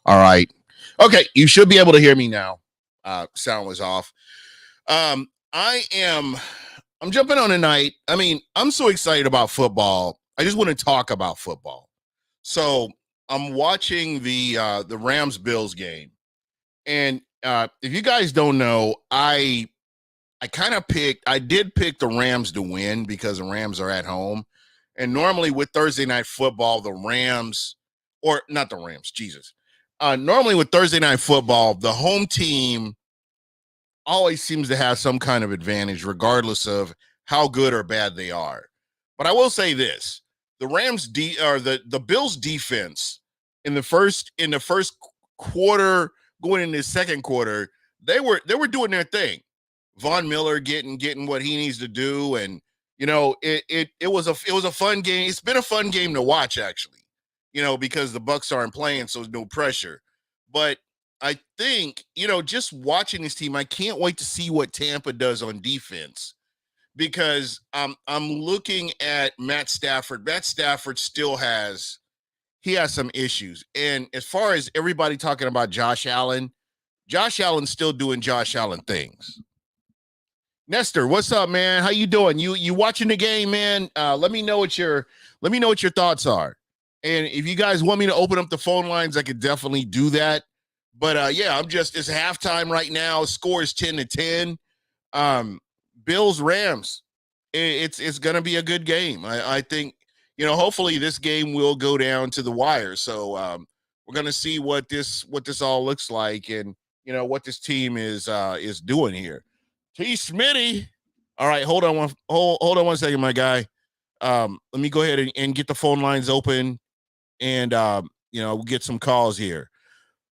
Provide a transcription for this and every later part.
All right. Okay, you should be able to hear me now. Sound was off. I am I'm jumping on tonight. I mean, I'm so excited about football. I just want to talk about football. So I'm watching the Rams Bills game. And if you guys don't know, I did pick the Rams to win because the Rams are at home. And normally with Thursday night football, the Rams, or not the Rams, Jesus. Normally with Thursday night football, the home team always seems to have some kind of advantage, regardless of how good or bad they are. But I will say this: the the Bills defense in the first quarter, going into the second quarter, they were doing their thing. Von Miller getting what he needs to do, and it was a fun game. It's been a fun game to watch, actually. Because the Bucks aren't playing, so there's no pressure. But I think, just watching this team, I can't wait to see what Tampa does on defense because I'm looking at Matt Stafford. Matt Stafford he has some issues. And as far as everybody talking about Josh Allen's still doing Josh Allen things. Nestor, what's up, man? How you doing? You watching the game, man? Let me know what your thoughts are. And if you guys want me to open up the phone lines, I could definitely do that. But it's halftime right now. Score is 10-10. Bills Rams. It's gonna be a good game. I think hopefully this game will go down to the wire. So we're gonna see what this all looks like and what this team is doing here. T. Smitty. All right, hold on one second, my guy. Let me go ahead and get the phone lines open, and we'll get some calls here.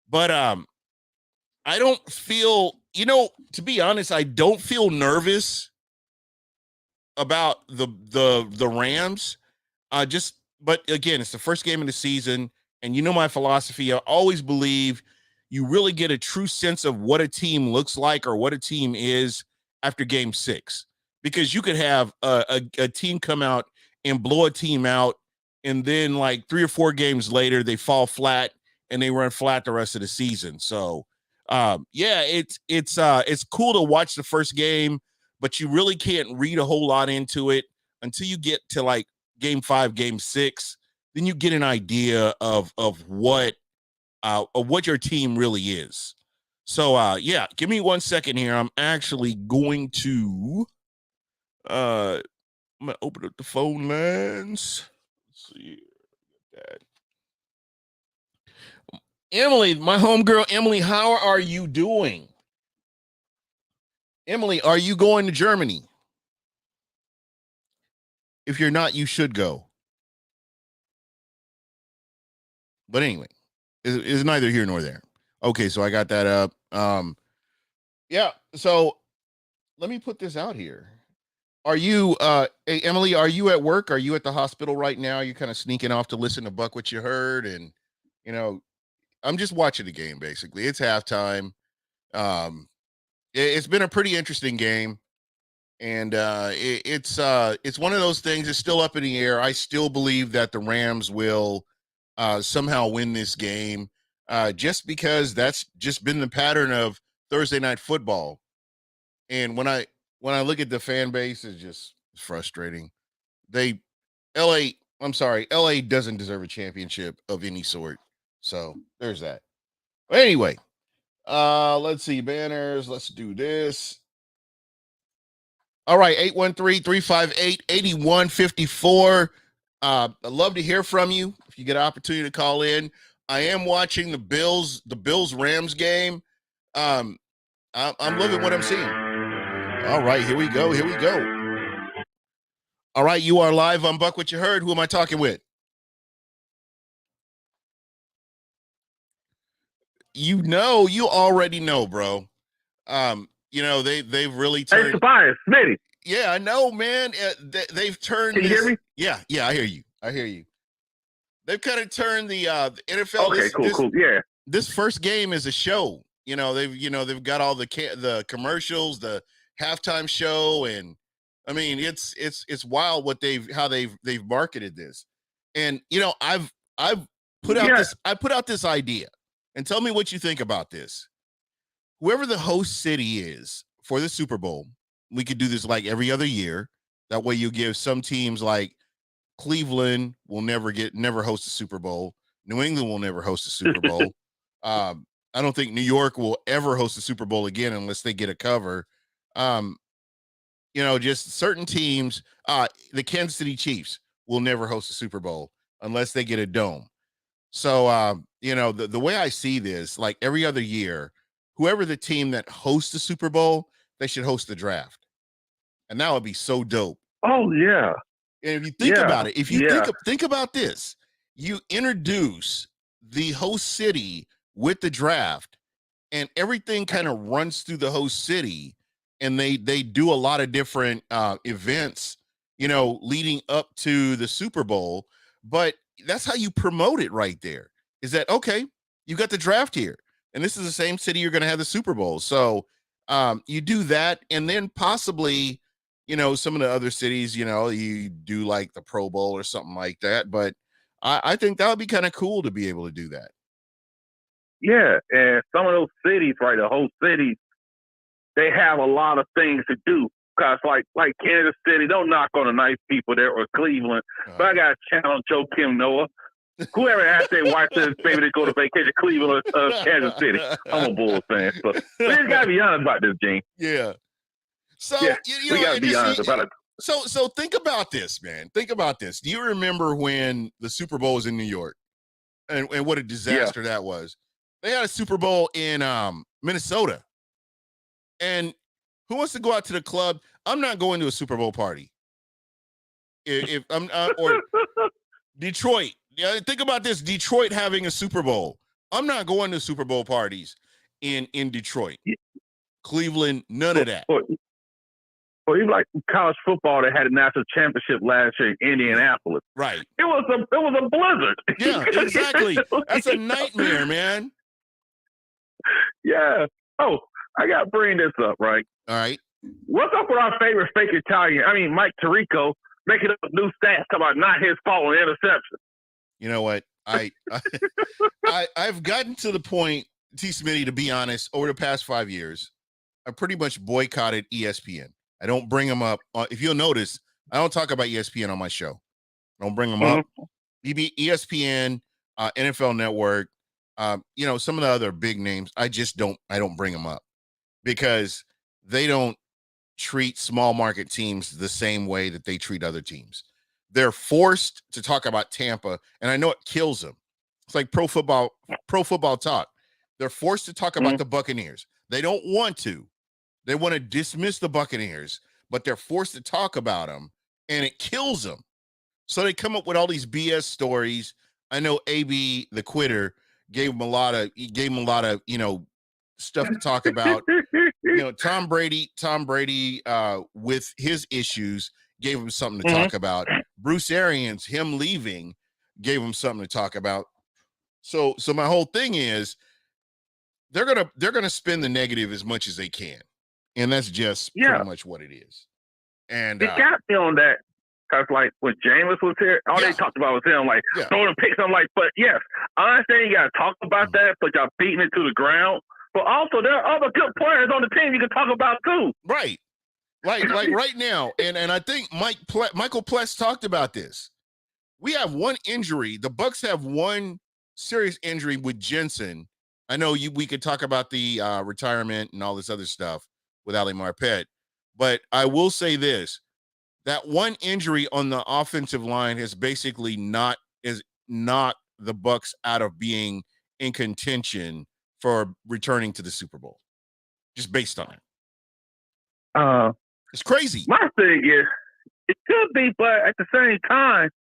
But I don't feel, to be honest, I don't feel nervous about the Rams. But again, it's the first game of the season, and my philosophy. I always believe you really get a true sense of what a team looks like or what a team is after game 6, because you could have a team come out and blow a team out, and then like 3 or 4 games later they fall flat and they run flat the rest of the season. So it's cool to watch the first game, but you really can't read a whole lot into it until you get to like game 5, game 6. Then you get an idea of what your team really is. So give me 1 second here. I'm actually going to I'm gonna open up the phone lines. Let's see that. Emily, my homegirl Emily, how are you doing? Emily, are you going to Germany? If you're not, you should go. But anyway, it's neither here nor there. Okay, so I got that up. So let me put this out here. Are you, hey, Emily, are you at work? Are you at the hospital right now? Are you kind of sneaking off to listen to Buc What You Heard? And, I'm just watching the game, basically. It's halftime. It's been a pretty interesting game. And it's one of those things that's still up in the air. I still believe that the Rams will somehow win this game, just because that's just been the pattern of Thursday night football. And when I look at the fan base, it's just frustrating. LA doesn't deserve a championship of any sort. So there's that. But anyway, let's see, banners. Let's do this. All right, 813-358-8154. I'd love to hear from you if you get an opportunity to call in. I am watching the Bills Rams game. I'm loving what I'm seeing. All right, here we go. All right, you are live on Buc What You Heard. Who am I talking with? You already know, bro. They've really turned. Hey, Tobias, Smitty. Yeah, I know, man. They've turned. Can you hear me? Yeah, I hear you. They've kind of turned the NFL. Okay, cool. Yeah. This first game is a show. They've got all the commercials, the halftime show, and I mean it's wild how they've marketed this. And I've put out this idea. and tell me what you think about this. Whoever the host city is for the Super Bowl, we could do this like every other year. That way you give some teams like Cleveland will never host a Super Bowl. New England will never host a Super Bowl. I don't think New York will ever host a Super Bowl again unless they get a cover. Just certain teams, the Kansas City Chiefs will never host a Super Bowl unless they get a dome. So, the way I see this, like every other year, whoever the team that hosts the Super Bowl, they should host the draft. And that would be so dope. Oh, yeah. And if you think about it, if you think about this, you introduce the host city with the draft, and everything kind of runs through the host city, and they do a lot of different events, leading up to the Super Bowl. But that's how you promote it right there. Is that okay? You got the draft here, and this is the same city you're going to have the Super Bowl. So you do that, and then possibly, some of the other cities, you do like the Pro Bowl or something like that. But I think that would be kind of cool to be able to do that. Yeah, and some of those cities, right, the whole cities, they have a lot of things to do. Because like Kansas City, don't knock on the nice people there, or Cleveland. But I got to challenge Joe Kim Noah. Whoever asked their wife to maybe to go to vacation, Cleveland or Kansas City. I'm a Bulls fan. So we just got to be honest about this, Gene. Yeah. So, we got to be honest about it. So think about this, man. Think about this. Do you remember when the Super Bowl was in New York and what a disaster that was? They had a Super Bowl in Minnesota. And who wants to go out to the club? I'm not going to a Super Bowl party. If I'm or Detroit. Yeah, think about this. Detroit having a Super Bowl. I'm not going to Super Bowl parties in Detroit. Cleveland, none of that. Or even like college football that had a national championship last year in Indianapolis. Right. It was a blizzard. Yeah, exactly. That's a nightmare, man. Yeah. Oh, I got to bring this up, right? All right. What's up with our favorite fake Italian? I mean, Mike Tirico making up new stats about not his fault on interception. You know what? I've gotten to the point, T. Smitty, to be honest, over the past 5 years, I pretty much boycotted ESPN. I don't bring them up. If you'll notice, I don't talk about ESPN on my show. I don't bring them up. ESPN, NFL Network, some of the other big names, I don't bring them up because they don't treat small market teams the same way that they treat other teams. They're forced to talk about Tampa, and I know it kills them. It's like pro football talk. They're forced to talk about the Buccaneers. They don't want to. They want to dismiss the Buccaneers, but they're forced to talk about them, and it kills them. So they come up with all these BS stories. I know AB, the quitter, gave him a lot of stuff to talk about. Tom Brady, with his issues, gave him something to talk about. Bruce Arians, him leaving, gave him something to talk about. So my whole thing is they're gonna spin the negative as much as they can, and that's just pretty much what it is. And it got me on that because, like, when Jameis was here, all they talked about was him, like throwing picks. I'm like, but yes, I understand you got to talk about that, but y'all beating it to the ground. But also, there are other good players on the team you can talk about too. Right. Like right now, and I think Michael Pless talked about this. We have one injury. The Bucs have one serious injury with Jensen. I know we could talk about the retirement and all this other stuff with Ali Marpet, but I will say this: that one injury on the offensive line has basically not the Bucs out of being in contention for returning to the Super Bowl, just based on it. It's crazy. My thing is, it could be, but at the same time,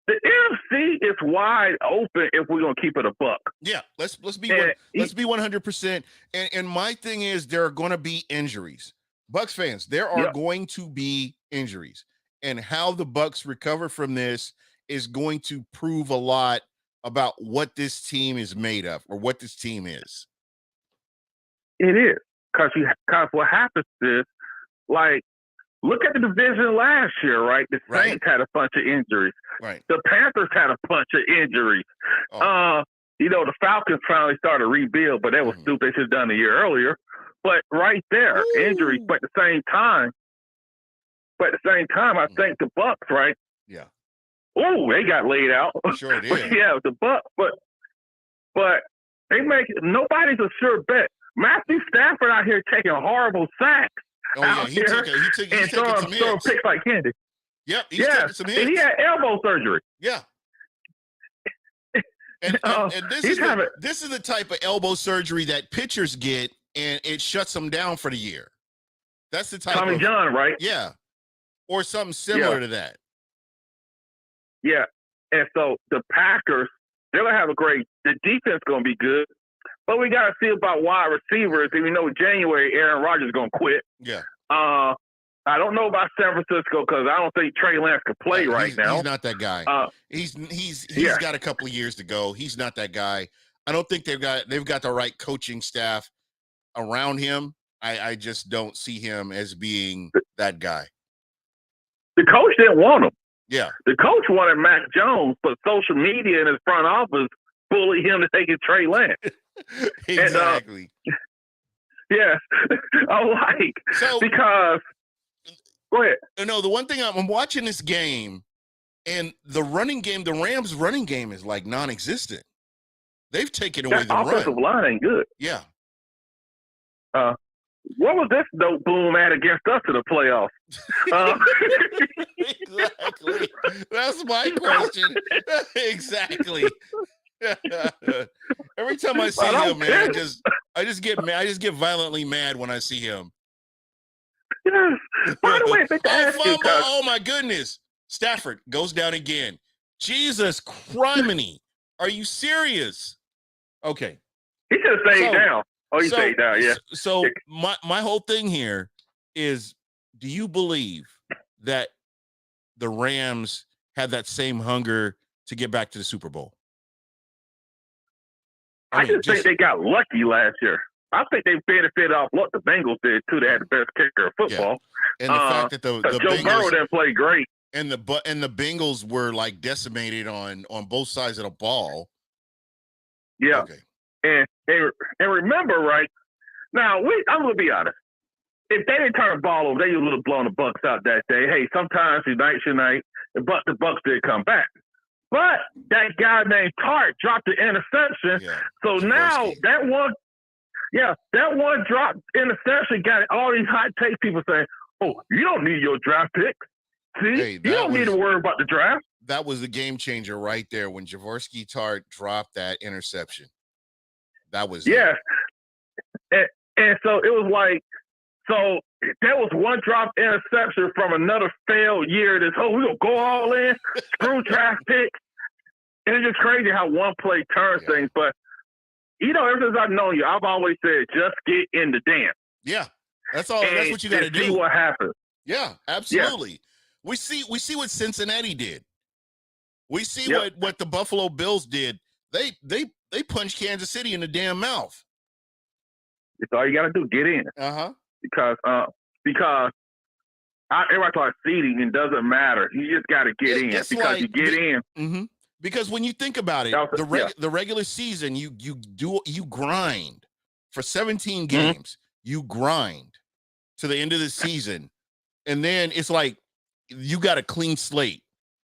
the NFC is wide open if we're gonna keep it a buck. Yeah, let's be 100%. And my thing is, there are going to be injuries. Bucs fans, there are going to be injuries, and how the Bucs recover from this is going to prove a lot about what this team is made of or what this team is. It is because what happens is, like, look at the division last year, right? The Saints had a bunch of injuries. Right. The Panthers had a bunch of injuries. the Falcons finally started to rebuild, but that was stupid. They should have done a year earlier. But right there, injuries. But at the same time, I think the Bucs, right? Yeah. Oh, they got laid out. Sure did. Yeah, the Bucs, but they make nobody's a sure bet. Matthew Stafford out here taking horrible sacks. Oh yeah, he took some hits. Picks like candy. Yep, he's taking some hits. And he had elbow surgery. Yeah. And this is the type of elbow surgery that pitchers get, and it shuts them down for the year. That's the type Tommy John, right? Yeah. Or something similar to that. Yeah. And so the Packers, they're going to have the defense going to be good, but we got to see about wide receivers. And we know January, Aaron Rodgers is going to quit. Yeah. I don't know about San Francisco because I don't think Trey Lance can play right now. He's not that guy. He's got a couple of years to go. He's not that guy. I don't think they've got the right coaching staff around him. I just don't see him as being that guy. The coach didn't want him. Yeah. The coach wanted Mac Jones, but social media and his front office bullied him to take Trey Lance. Exactly. Yes. Because go ahead. No, the one thing I'm watching this game, and the running game, the Rams' running game is like non-existent. They've taken away the run. Offensive line ain't good. Yeah. What was this dope boom at against us in the playoffs? Exactly. That's my question. Exactly. Every time I see him, man, I just get violently mad when I see him. Yes. By the way, oh my goodness. Stafford goes down again. Jesus criminy. Are you serious? Okay. He should have stayed down. Oh, he stayed down, yeah. So my whole thing here is, do you believe that the Rams have that same hunger to get back to the Super Bowl? I just think they got lucky last year. I think they benefited off what the Bengals did too. They had the best kicker of football. Yeah. And the fact that the Joe Bengals, Burrow didn't play great. And the Bengals were like decimated on both sides of the ball. Yeah. Okay. And remember, right now, I'm gonna be honest. If they didn't turn the ball over, they would have blown the Bucs out that day. Hey, sometimes your night, but the Bucs did come back. But that guy named Tart dropped the interception. Yeah, so now that one dropped interception got all these hot take people saying, "Oh, you don't need your draft pick. See, you don't need to worry about the draft." That was the game changer right there when Jaworski Tart dropped that interception. That was and so it was like, so there was one drop interception from another failed year. We're gonna go all in, screw draft picks. And it's just crazy how one play turns things. But ever since I've known you, I've always said just get in the dance. Yeah, that's all. That's what you got to do. See what happens. Yeah, absolutely. Yeah. We see what Cincinnati did. We see what the Buffalo Bills did. They punched Kansas City in the damn mouth. It's all you got to do. Get in. Because everybody talks seeding, it doesn't matter. You just got to get in because you get in. Mm-hmm. Because when you think about it, the regular season, you grind for 17 games. Mm-hmm. You grind to the end of the season, and then it's like you got a clean slate,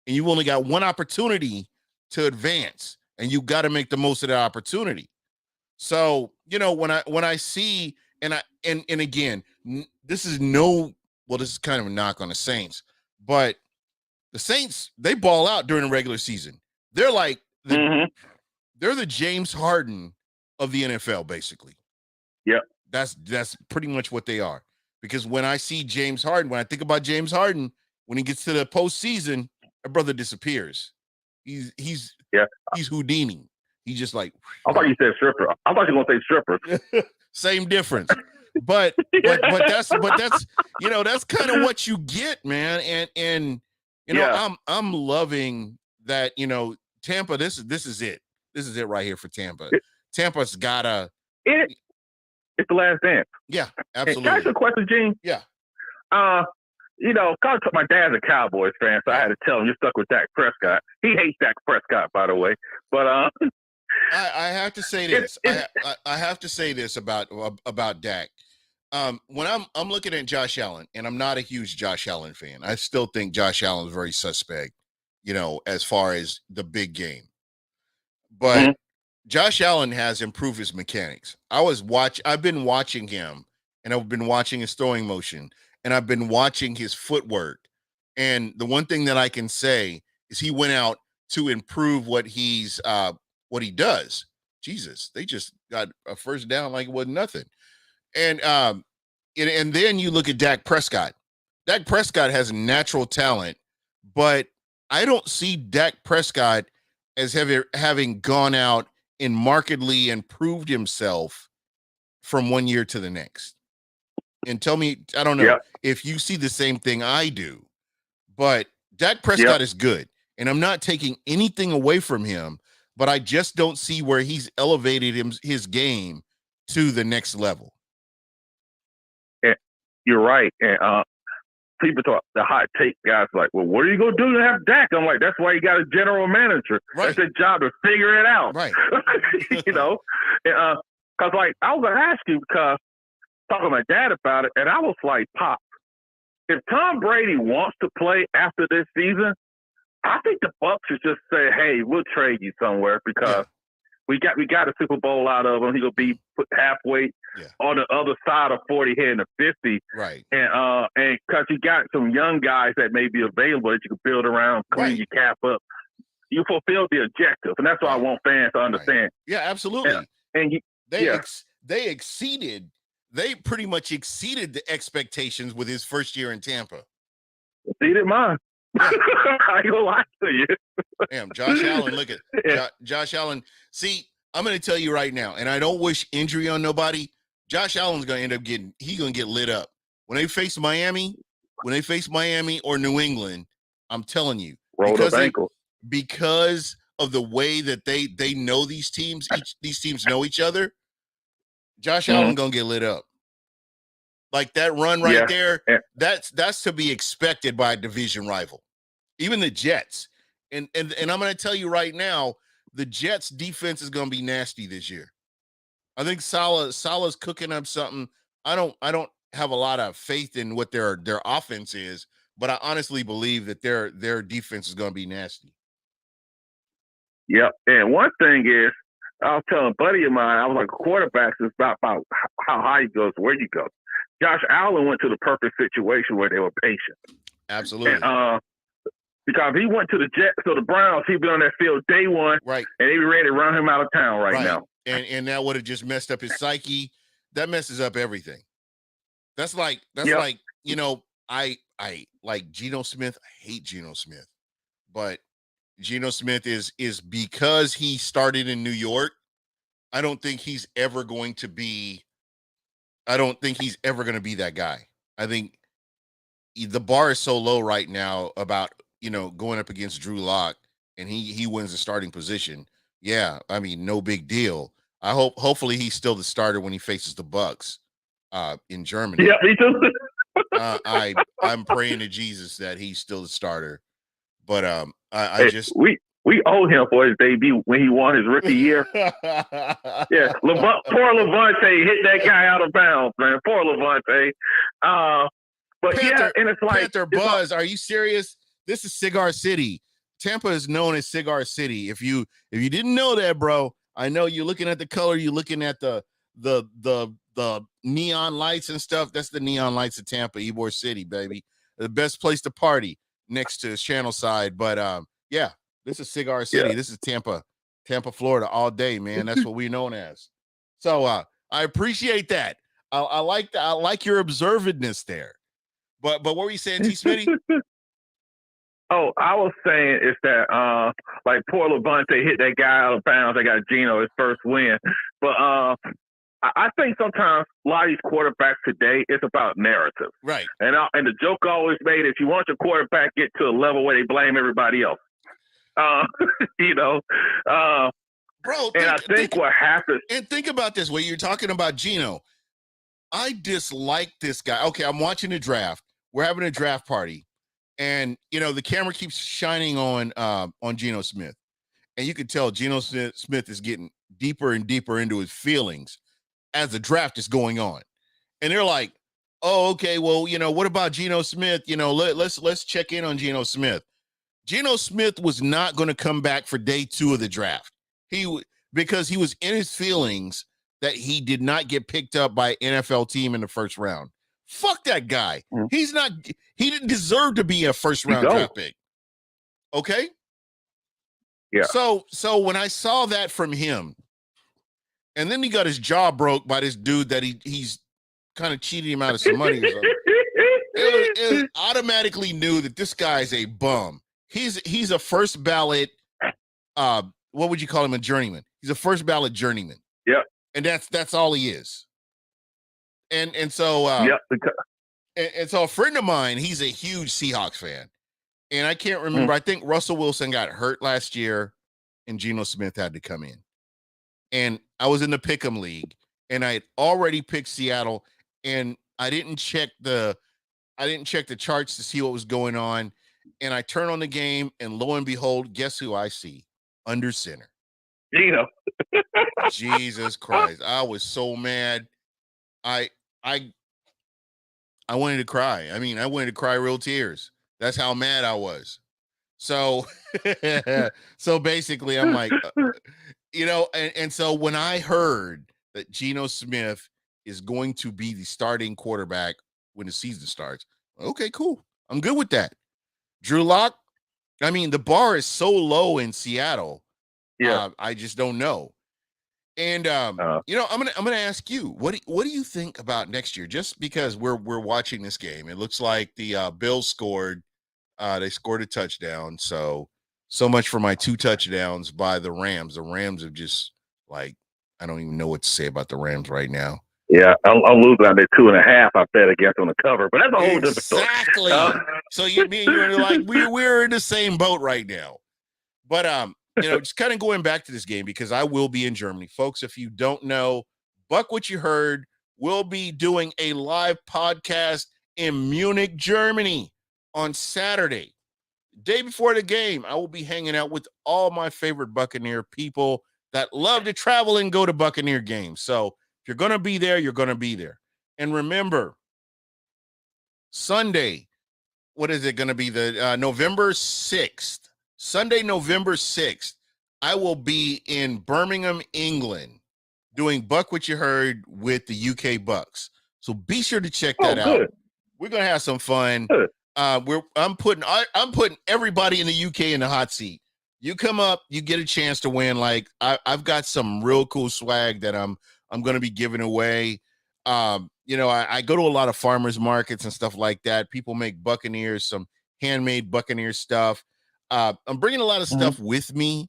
and you only got one opportunity to advance, and you got to make the most of that opportunity. So when I see and again, this is kind of a knock on the Saints, but the Saints, they ball out during the regular season. They're like they're the James Harden of the NFL, basically. Yeah, that's pretty much what they are. Because when I see James Harden, when I think about James Harden, when he gets to the postseason, a brother disappears. He's Houdini. He's just like. I thought you said stripper. I thought you were gonna say stripper. Same difference. But that's that's kind of what you get, man. And I'm loving that, Tampa, this is it. This is it right here for Tampa. Tampa's gotta it's the last dance. Yeah, absolutely. Can I ask you a question, Gene? Yeah. My dad's a Cowboys fan, so I had to tell him you're stuck with Dak Prescott. He hates Dak Prescott, by the way. But I have to say this. I have to say this about Dak. When I'm looking at Josh Allen, and I'm not a huge Josh Allen fan. I still think Josh Allen is very suspect, as far as the big game. But Josh Allen has improved his mechanics. I've been watching him, and I've been watching his throwing motion, and I've been watching his footwork. And the one thing that I can say is he went out to improve what he does. Jesus, they just got a first down like it wasn't nothing. And then you look at Dak Prescott. Dak Prescott has natural talent, but I don't see Dak Prescott as having gone out and markedly improved himself from one year to the next. And tell me, I don't know if you see the same thing I do, but Dak Prescott is good. And I'm not taking anything away from him, but I just don't see where he's elevated his game to the next level. And you're right. And people talk, the hot take guys like, well, what are you going to do to have Dak? I'm like, that's why you got a general manager. Right. That's their job to figure it out. Right. Because like, I was going to ask you because talking to my dad about it, and I was like, Pop, if Tom Brady wants to play after this season, I think the Bucs should just say, hey, we'll trade you somewhere because we got a Super Bowl out of him. He's going to be put halfway on the other side of 40 heading to 50. Right. And because you got some young guys that may be available that you can build around, clean your cap up. You fulfilled the objective. And that's what I want fans to understand. Right. Yeah, absolutely. They pretty much exceeded the expectations with his first year in Tampa. Exceeded mine. Yeah. I ain't gonna lie to you. Damn, Josh Allen, look at Josh Allen. See, I'm going to tell you right now, and I don't wish injury on nobody. Josh Allen's going to end up he's going to get lit up. When they face Miami or New England, I'm telling you. Rolled up ankle. Because of the way that they know these teams, these teams know each other, Josh Allen going to get lit up. Like that run right there, that's to be expected by a division rival. Even the Jets. And I'm going to tell you right now, the Jets defense is going to be nasty this year. I think Salah's cooking up something. I don't have a lot of faith in what their offense is, but I honestly believe that their defense is going to be nasty. Yep. And one thing is, I was telling a buddy of mine, I was like, quarterbacks is about how high you go, where you go. Josh Allen went to the perfect situation where they were patient. Absolutely. And, because he went to the Jets, so the Browns, he'd been on that field day one, right? And they be ready to run him out of town right now. And that would have just messed up his psyche. That messes up everything. That's like I like Geno Smith. I hate Geno Smith, but Geno Smith is because he started in New York. I don't think he's ever going to be that guy. I think the bar is so low right now about going up against Drew Lock, and he wins the starting position. Yeah, I mean, no big deal. Hopefully he's still the starter when he faces the Bucs in Germany. Yeah, me too. I'm praying to Jesus that he's still the starter. But we owe him for his debut when he won his rookie year. Yeah, poor Levante hit that guy out of bounds, man. Poor Levante. But and it's like Panther Buzz. Are you serious? This is Cigar City. Tampa is known as Cigar City. If you didn't know that, bro, I know you're looking at the color, you're looking at the neon lights and stuff. That's the neon lights of Tampa, Ybor City, baby. The best place to party next to Channel Side. But this is Cigar City. Yeah. This is Tampa, Florida all day, man. That's what we're known as. So I appreciate that. I like that. I like your observantness there. But what were you saying, T. Smitty? Oh, I was saying is that like poor Levante hit that guy out of bounds. They got Geno his first win. But I think sometimes a lot of these quarterbacks today, it's about narrative. Right. And the joke always made, if you want your quarterback get to a level where they blame everybody else. Bro, I think what happens. And think about this, when you're talking about Geno. I dislike this guy. Okay, I'm watching the draft. We're having a draft party. And, the camera keeps shining on Geno Smith. And you can tell Geno Smith is getting deeper and deeper into his feelings as the draft is going on. And they're like, oh, okay, well, what about Geno Smith? Let's check in on Geno Smith. Geno Smith was not going to come back for day 2 of the draft. Because he was in his feelings that he did not get picked up by an NFL team in the first round. Fuck that guy. He didn't deserve to be a first round draft pick. Okay? Yeah. So when I saw that from him, and then he got his jaw broke by this dude that he's kind of cheating him out of some money or something. It automatically knew that this guy's a bum. He's a first ballot, what would you call him, a journeyman? He's a first ballot journeyman. Yeah. And that's all he is. And so and so a friend of mine, he's a huge Seahawks fan. And I can't remember. I think Russell Wilson got hurt last year and Geno Smith had to come in. And I was in the Pick'em League and I had already picked Seattle and I didn't check the charts to see what was going on. And I turn on the game and lo and behold, guess who I see? Under center. Geno. Jesus Christ. I was so mad. I wanted to cry. I mean, I wanted to cry real tears. That's how mad I was. So, so basically I'm like, and so when I heard that Geno Smith is going to be the starting quarterback when the season starts, okay, cool. I'm good with that. Drew Lock, I mean, the bar is so low in Seattle. Yeah. I just don't know. And I'm gonna ask you, what do you think about next year? Just because we're watching this game, it looks like the Bills scored. They scored a touchdown. So much for my 2 touchdowns by the Rams. The Rams have just I don't even know what to say about the Rams right now. Yeah, I'm losing out there 2.5. I bet against on the cover, but that's a whole different story. Exactly. So you are like we're in the same boat right now. But just kind of going back to this game because I will be in Germany, folks. If you don't know, Buc What You Heard will be doing a live podcast in Munich, Germany on Saturday, day before the game. I will be hanging out with all my favorite Buccaneer people that love to travel and go to Buccaneer games. So if you're going to be there, you're going to be there. And remember, Sunday, what is it going to be? The November 6th. Sunday, November 6th, I will be in Birmingham, England, doing Buc What You Heard with the UK Bucks. So be sure to check that out. We're gonna have some fun. I'm putting everybody in the UK in the hot seat. You come up, you get a chance to win. I've got some real cool swag that I'm gonna be giving away. I go to a lot of farmers markets and stuff like that. People make Buccaneers, some handmade Buccaneer stuff. I'm bringing a lot of stuff with me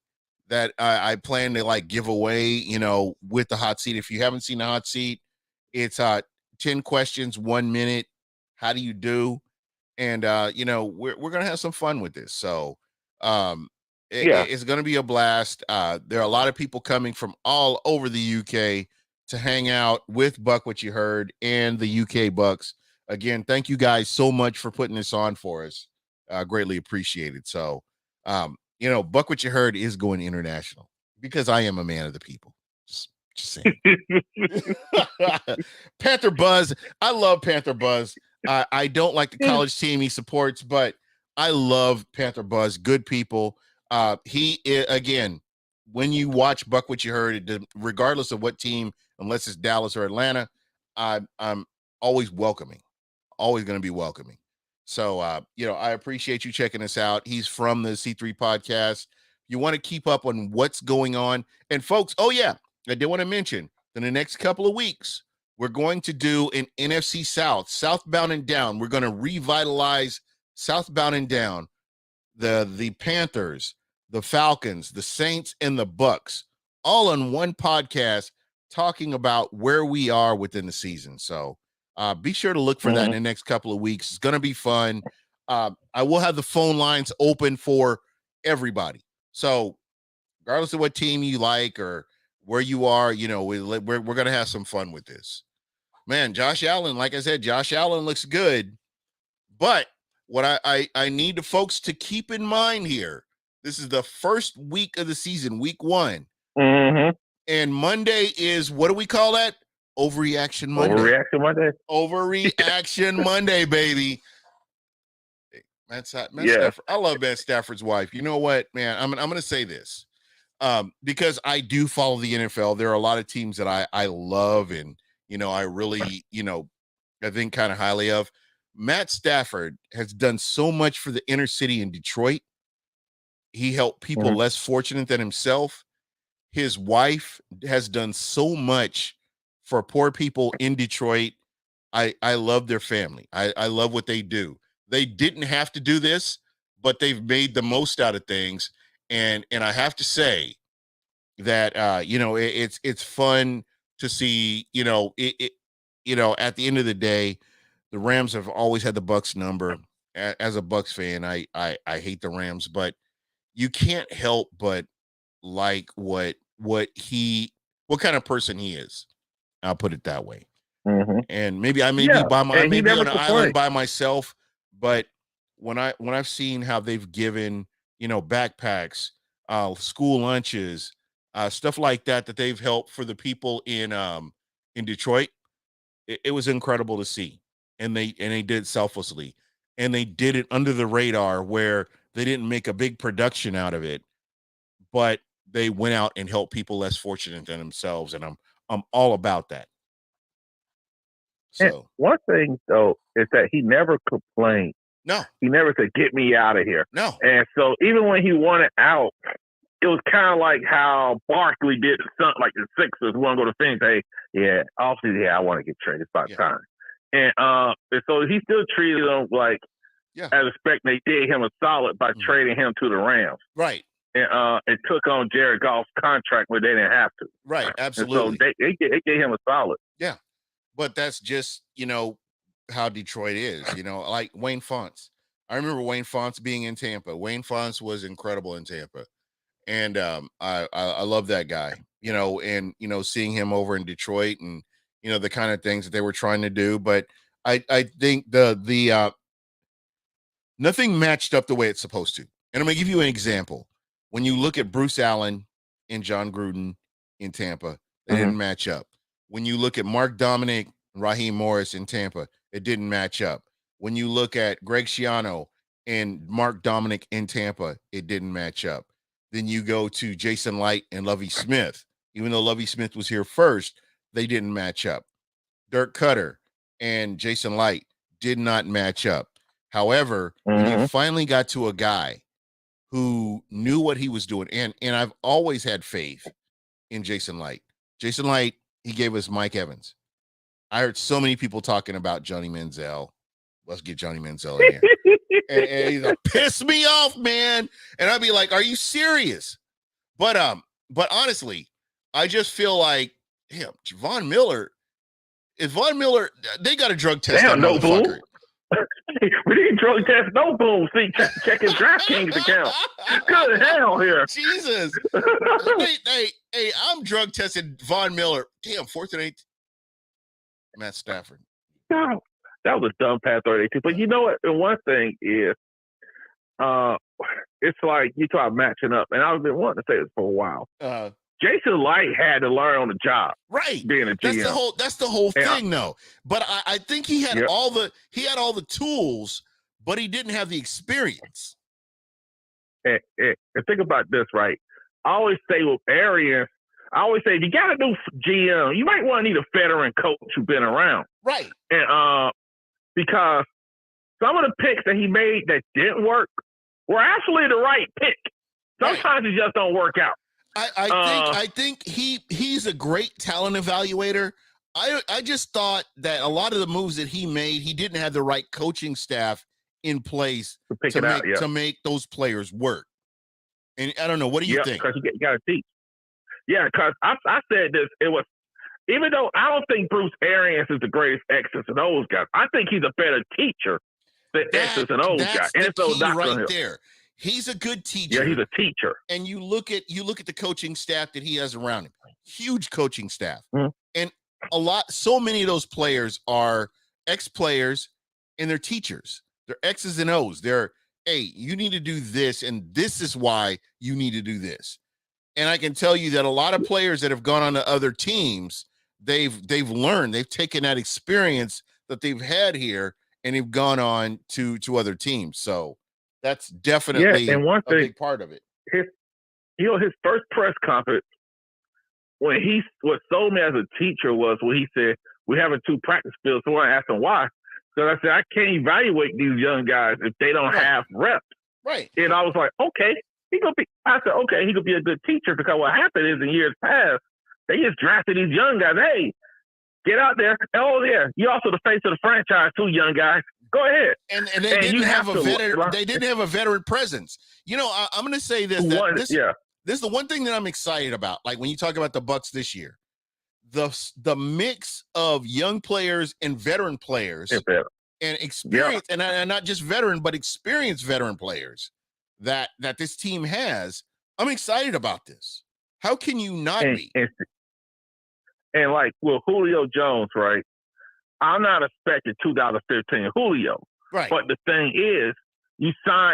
that I plan to give away, with the hot seat. If you haven't seen the hot seat, it's 10 questions, 1 minute. How do you do? And, we're going to have some fun with this. So it's going to be a blast. There are a lot of people coming from all over the UK to hang out with Buc What You Heard and the UK Bucks. Again, thank you guys so much for putting this on for us. Greatly appreciated. So, Buc What You Heard is going international because I am a man of the people. Just saying. Panther Buzz. I love Panther Buzz. I don't like the college team he supports, but I love Panther Buzz. Good people. He is, again, when you watch Buc What You Heard, regardless of what team, unless it's Dallas or Atlanta, I'm always welcoming. Always going to be welcoming. So, I appreciate you checking us out. He's from the C3 podcast. You want to keep up on what's going on. And folks, I did want to mention in the next couple of weeks, we're going to do an NFC South, Southbound and Down. We're going to revitalize Southbound and Down, the Panthers, the Falcons, the Saints, and the Bucks, all on one podcast talking about where we are within the season. So, be sure to look for that in the next couple of weeks. It's going to be fun. I will have the phone lines open for everybody. So regardless of what team you like or where you are, we're going to have some fun with this. Man, Josh Allen, like I said, Josh Allen looks good. But what I need the folks to keep in mind here, This is the first week of the season, week 1. Mm-hmm. And Monday is, what do we call that? Overreaction Monday. Overreaction Monday. Overreaction Monday, baby. Matt Stafford. I love Matt Stafford's wife. You know what, man? I'm going to say this because I do follow the NFL. There are a lot of teams that I love and, I really, I think kind of highly of. Matt Stafford has done so much for the inner city in Detroit. He helped people less fortunate than himself. His wife has done so much for poor people in Detroit. I love their family. I love what they do. They didn't have to do this, but they've made the most out of things. And I have to say that it's fun to see, at the end of the day, the Rams have always had the Bucs number. As a Bucs fan, I hate the Rams, but you can't help but like what kind of person he is. I'll put it that way. Mm-hmm. And maybe I may be on an island by myself, but when I've seen how they've given, backpacks, school lunches, stuff like that they've helped for the people in Detroit, it was incredible to see. And they did it selflessly, and they did it under the radar where they didn't make a big production out of it, but they went out and helped people less fortunate than themselves. And I'm all about that. So and one thing though is that he never complained. No, he never said, "Get me out of here." No. And so even when he wanted out, it was kind of like how Barkley did something like the Sixers want to go to Phoenix. Hey, obviously, I want to get traded. It's about time. And so he still treated them like as expecting. They did him a solid by trading him to the Rams. Right. And took on Jared Goff's contract where they didn't have to. Right, absolutely. And so they gave him a solid. Yeah, but that's just, how Detroit is, like Wayne Fontes. I remember Wayne Fontes being in Tampa. Wayne Fontes was incredible in Tampa. And I love that guy, and, seeing him over in Detroit and, the kind of things that they were trying to do. But I think the nothing matched up the way it's supposed to. And I'm going to give you an example. When you look at Bruce Allen and John Gruden in Tampa, they didn't match up. When you look at Mark Dominic and Raheem Morris in Tampa, it didn't match up. When you look at Greg Schiano and Mark Dominic in Tampa, it didn't match up. Then you go to Jason Light and Lovie Smith. Even though Lovie Smith was here first, they didn't match up. Dirk Cutter and Jason Light did not match up. However, when you finally got to a guy who knew what he was doing, and I've always had faith in Jason Light. Jason Light, he gave us Mike Evans. I heard so many people talking about Johnny Manziel. Let's get Johnny Manziel in here. and he's like, piss me off, man. And I'd be like, are you serious? But honestly, I just feel like, damn, Von Miller, they got a drug test that motherfucker. We didn't drug test no boom. See, check his DraftKings account. Good hell here. Jesus. hey, I'm drug tested Von Miller. Damn, 4th and 8. Matt Stafford. God, that was a dumb pass 32. But you know what? And one thing is, it's like you talk matching up, and I've been wanting to say this for a while. Jason Light had to learn on the job, right? Being a GM. That's the whole thing, though. But I think he had all the tools, but he didn't have the experience. And think about this, right? I always say with Arians, if you got a new GM, you might want to need a veteran coach who's been around, right? And because some of the picks that he made that didn't work were actually the right pick. Sometimes it just don't work out. I think he's a great talent evaluator. I just thought that a lot of the moves that he made, he didn't have the right coaching staff in place to make those players work. And I don't know. What do you think? Because you got to teach. Yeah, because I said this. It was, even though I don't think Bruce Arians is the greatest X's and O's guy, I think he's a better teacher than X's and O's guy. And so right there. He's a good teacher. Yeah, he's a teacher. And you look at the coaching staff that he has around him. Huge coaching staff. And so many of those players are ex-players and they're teachers. They're X's and O's. They're hey, you need to do this, and this is why you need to do this. And I can tell you that a lot of players that have gone on to other teams, they've learned, they've taken that experience that they've had here and they've gone on to other teams. So that's definitely and one a thing, big part of it. his first press conference when what sold me as a teacher was when he said, we're having 2 practice fields. So I asked him why. So I said, I can't evaluate these young guys if they don't have reps. Right. And I was like, okay, I said, okay, he could be a good teacher, because what happened is in years past, they just drafted these young guys. Hey, get out there. Oh, yeah. You're also the face of the franchise too, young guys. Go ahead. And they didn't have a veteran. They didn't have a veteran presence. You know, I'm going to say this. This is the one thing that I'm excited about. Like when you talk about the Bucs this year, the mix of young players and veteran players and experience, and not just veteran, but experienced veteran players that this team has. I'm excited about this. How can you not be? And like with Julio Jones, right? I'm not expecting 2015 Julio. Right. But the thing is,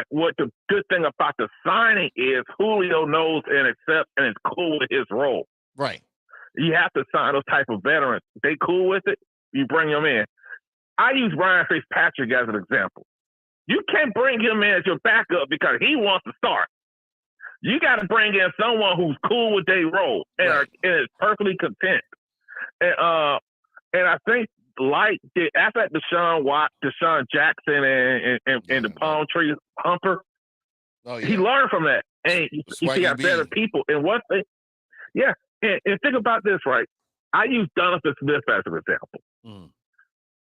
what the good thing about the signing is Julio knows and accepts and is cool with his role. Right. You have to sign those type of veterans. They cool with it, you bring them in. I use Ryan Fitzpatrick as an example. You can't bring him in as your backup because he wants to start. You got to bring in someone who's cool with their role and is perfectly content. And I think after Deshaun Jackson and the palm tree humper, he learned from that. And he got better people. And one thing, and think about this, right? I use Donovan Smith as an example. Mm.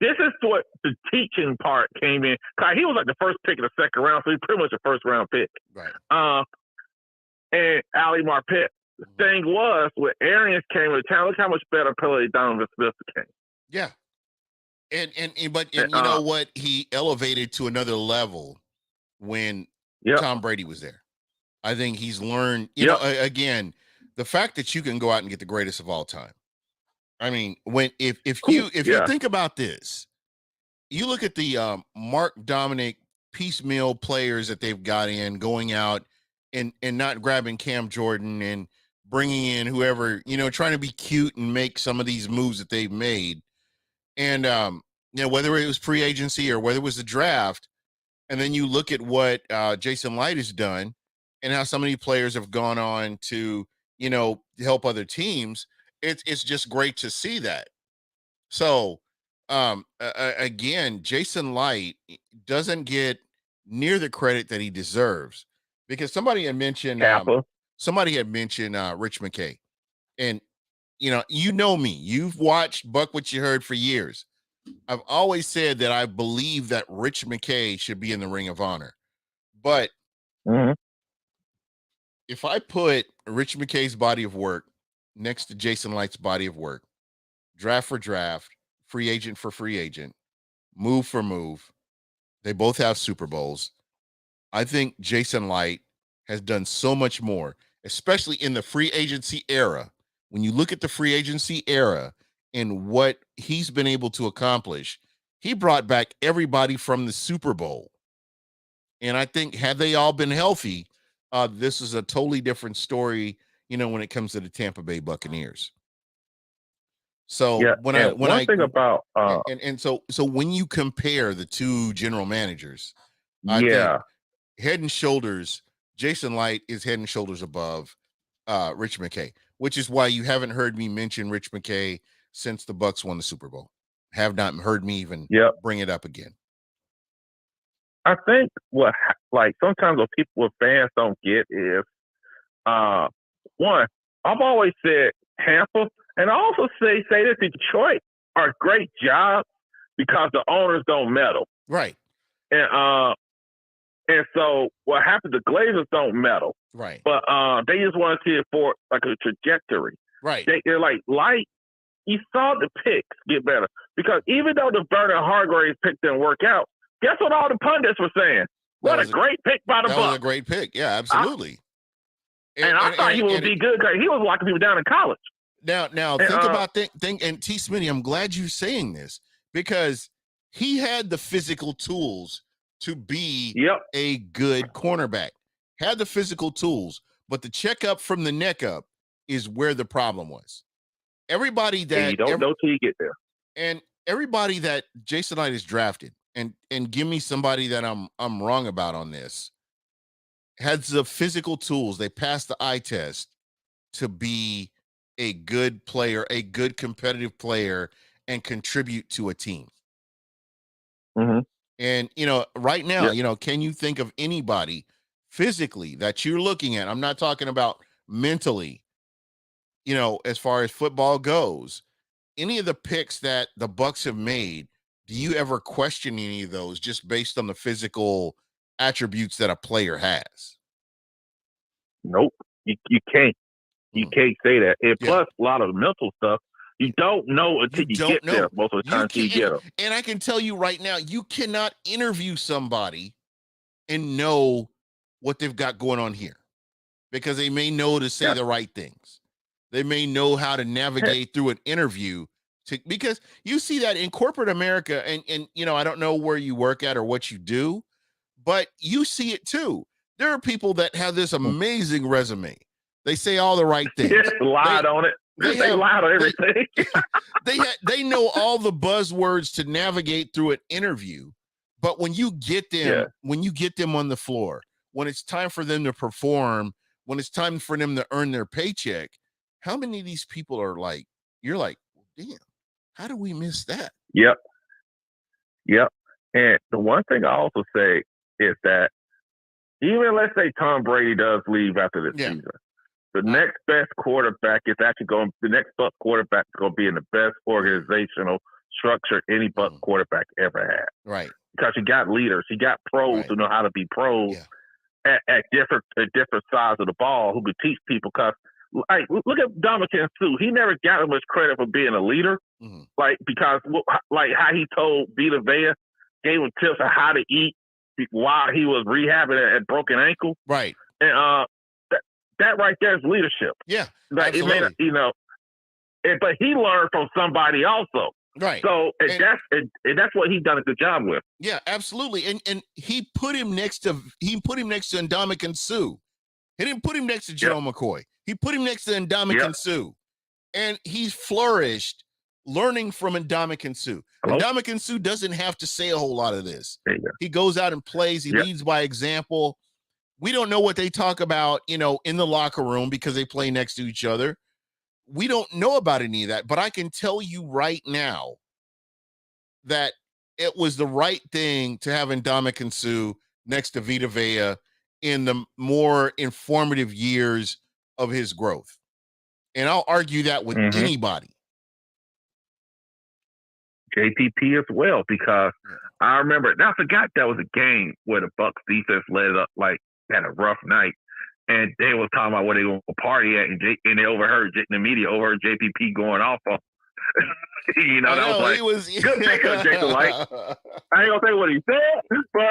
This is what the teaching part came in. He was like the first pick in the second round, so he's pretty much a first round pick. Right. And Ali Marpet. The thing was, when Arians came to town, look how much better play Donovan Smith became. Yeah. But you know what? He elevated to another level when Tom Brady was there. I think he's learned, you know, again, the fact that you can go out and get the greatest of all time. I mean, if you think about this, you look at the Mark Dominic piecemeal players that they've got in, going out and not grabbing Cam Jordan and bringing in whoever, you know, trying to be cute and make some of these moves that they've made. And, you know, whether it was free agency or whether it was the draft, and then you look at what Jason Light has done and how some of these players have gone on to, you know, help other teams. It's just great to see that. So, again, Jason Light doesn't get near the credit that he deserves, because somebody had mentioned Rich McKay, and you know me, you've watched Buc What You Heard for years. I've always said that I believe that Rich McKay should be in the Ring of Honor, but if I put Rich McKay's body of work next to Jason Light's body of work, draft for draft, free agent for free agent, move for move, they both have Super Bowls. I think Jason Light has done so much more, especially in the free agency era. When you look at the free agency era and what he's been able to accomplish, he brought back everybody from the Super Bowl. And I think had they all been healthy, this is a totally different story, you know, when it comes to the Tampa Bay Buccaneers. So so when you compare the two general managers, I think head and shoulders, Jason Light is head and shoulders above Rich McKay, which is why you haven't heard me mention Rich McKay since the Bucs won the Super Bowl. Have not heard me even bring it up again. I think sometimes what fans don't get is, one, I've always said Tampa, and I also say that Detroit are great jobs because the owners don't meddle. Right. And so what happens, the Glazers don't meddle. Right. But they just want to see it for like a trajectory. Right. They're like, you saw the picks get better. Because even though the Vernon Hargreaves pick didn't work out, guess what all the pundits were saying? What a great pick by the Bucs. That was a great pick. Yeah, absolutely. I thought he would be good because he was locking people down in college. Now think about and T. Smitty, I'm glad you're saying this, because he had the physical tools to be Yep. a good cornerback. Had the physical tools, but the checkup from the neck up is where the problem was. Everybody And that you don't know till you get there. and everybody that Jason Knight has drafted, and give me somebody that I'm wrong about on this, has the physical tools. They passed the eye test to be a good player, a good competitive player, and contribute to a team. Mm-hmm. And right now, Yep. can you think of anybody physically that you're looking at? I'm not talking about mentally, as far as football goes. Any of the picks that the Bucs have made, do you ever question any of those just based on the physical attributes that a player has? Nope. You can't. You can't say that. And Yeah. plus, a lot of the mental stuff, you don't know until you get there most of the time you get them. And I can tell you right now, you cannot interview somebody and know what they've got going on here, because they may know to say the right things. They may know how to navigate through an interview because you see that in corporate America, and I don't know where you work at or what you do, but you see it too. There are people that have this amazing resume. They say all the right things. Lied on it. They lied on everything. They know all the buzzwords to navigate through an interview, but when you get them on the floor, when it's time for them to perform, when it's time for them to earn their paycheck, how many of these people are like, you're like, well, damn, how do we miss that? Yep. And the one thing I also say is that even let's say Tom Brady does leave after this season, the next best quarterback is actually the next Bucs quarterback is going to be in the best organizational structure any Bucs quarterback ever had. Right. Because you got leaders, you got pros who know how to be pros at different sides of the ball who could teach people. Because like, look at Ndamukong Suh. He never got much credit for being a leader, because like how he told Vita Vea, gave him tips on how to eat while he was rehabbing a broken ankle. Right. And that right there is leadership. Yeah, like, absolutely. But he learned from somebody also. Right. So that's what he done a good job with. Yeah, absolutely. And he put him next to Ndamukong Suh. He didn't put him next to Gerald McCoy. He put him next to Ndamukong Suh. And he's flourished learning from Ndamukong Suh. Ndamukong Suh doesn't have to say a whole lot of this. He goes out and plays. He leads by example. We don't know what they talk about, in the locker room because they play next to each other. We don't know about any of that, but I can tell you right now that it was the right thing to have Ndamukong Suh next to Vita Vea in the more informative years of his growth. And I'll argue that with anybody. JPP as well, because I remember, and I forgot that was a game where the Bucs defense led up, like, had a rough night, and they were talking about where they were going to party at, and they overheard, the media overheard JPP going off on. That was like, good pickup, Jason Light. I ain't gonna say what he said, but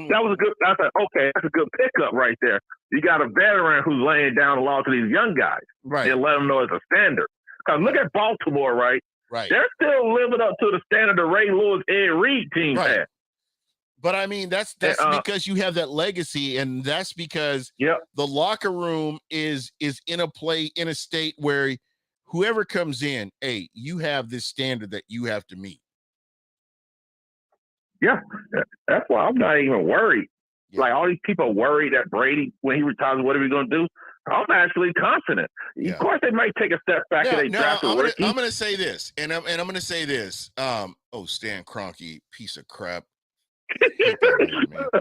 that was a good. I said, okay, that's a good pickup right there. You got a veteran who's laying down the law to these young guys, right? And let them know it's a standard. Because look at Baltimore, right? Right. They're still living up to the standard the Ray Lewis, Ed Reed team had. But I mean, that's because you have that legacy, and that's because the locker room is in a state where whoever comes in, hey, you have this standard that you have to meet. Yeah, that's why I'm not even worried. Yeah. Like all these people are worried that Brady, when he retires, what are we going to do? I'm actually confident. Yeah. Of course, they might take a step back. I'm going to say this, and I'm going to say this. Stan Kroenke, piece of crap.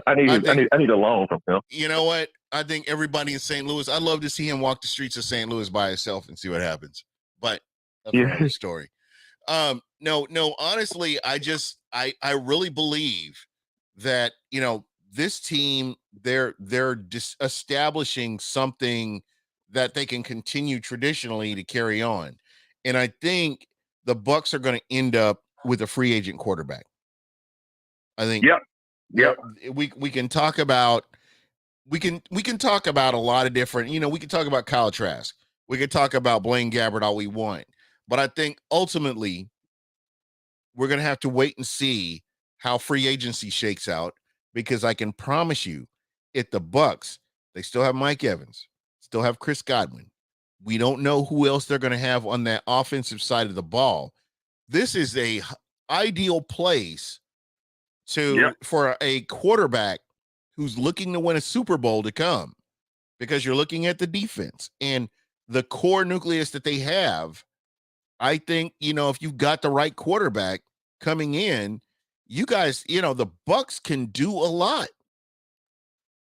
I need a loan from him. You know what? I think everybody in St. Louis, I'd love to see him walk the streets of St. Louis by himself and see what happens. But that's another story. No, honestly, I really believe that, this team, they're just establishing something that they can continue traditionally to carry on. And I think the Bucs are going to end up with a free agent quarterback. I think we can talk about talk about a lot of different, we can talk about Kyle Trask. We could talk about Blaine Gabbert all we want. But I think ultimately we're going to have to wait and see how free agency shakes out, because I can promise you, at the Bucs, they still have Mike Evans, still have Chris Godwin. We don't know who else they're going to have on that offensive side of the ball. This is a ideal place for a quarterback who's looking to win a Super Bowl to come, because you're looking at the defense and the core nucleus that they have. I think, if you've got the right quarterback coming in, you guys, the Bucs can do a lot.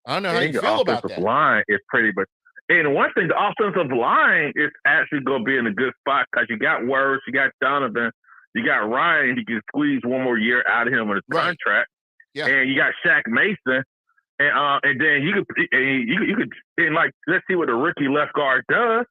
I don't know how you feel about that. The offensive line is pretty much. And one thing, the offensive line is actually going to be in a good spot because you got Wirfs, you got Donovan, you got Ryan. You can squeeze one more year out of him with his contract. Yeah. And you got Shaq Mason, and then you could and like, let's see what the rookie left guard does.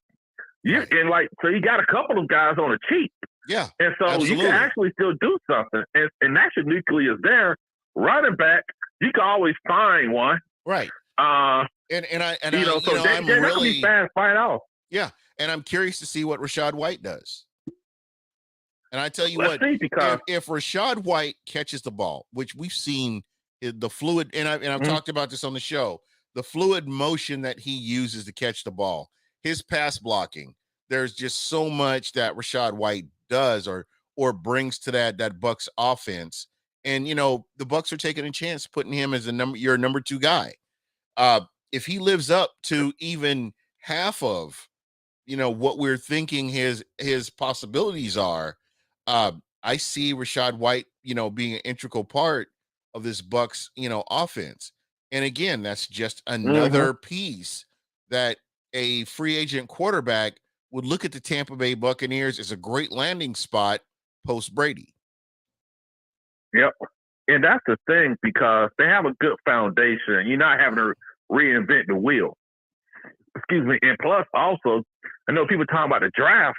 So you got a couple of guys on the cheap. Yeah. And so absolutely. You can actually still do something. And that's your nucleus there. Running back, you can always find one. Right. I'm really really fast fight off. Yeah. And I'm curious to see what Rachaad White does. And I tell you because if Rachaad White catches the ball, which we've seen the fluid, and I've talked about this on the show, the fluid motion that he uses to catch the ball, his pass blocking, there's just so much that Rachaad White does or brings to that Bucs offense. And, the Bucs are taking a chance putting him as your number 2 guy. If he lives up to even half of, what we're thinking his possibilities are, I see Rachaad White, being an integral part of this Bucs, offense. And again, that's just another piece that a free agent quarterback would look at the Tampa Bay Buccaneers as a great landing spot post Brady. Yep. And that's the thing, because they have a good foundation. You're not having to reinvent the wheel. Excuse me. And plus, also, I know people talking about the draft.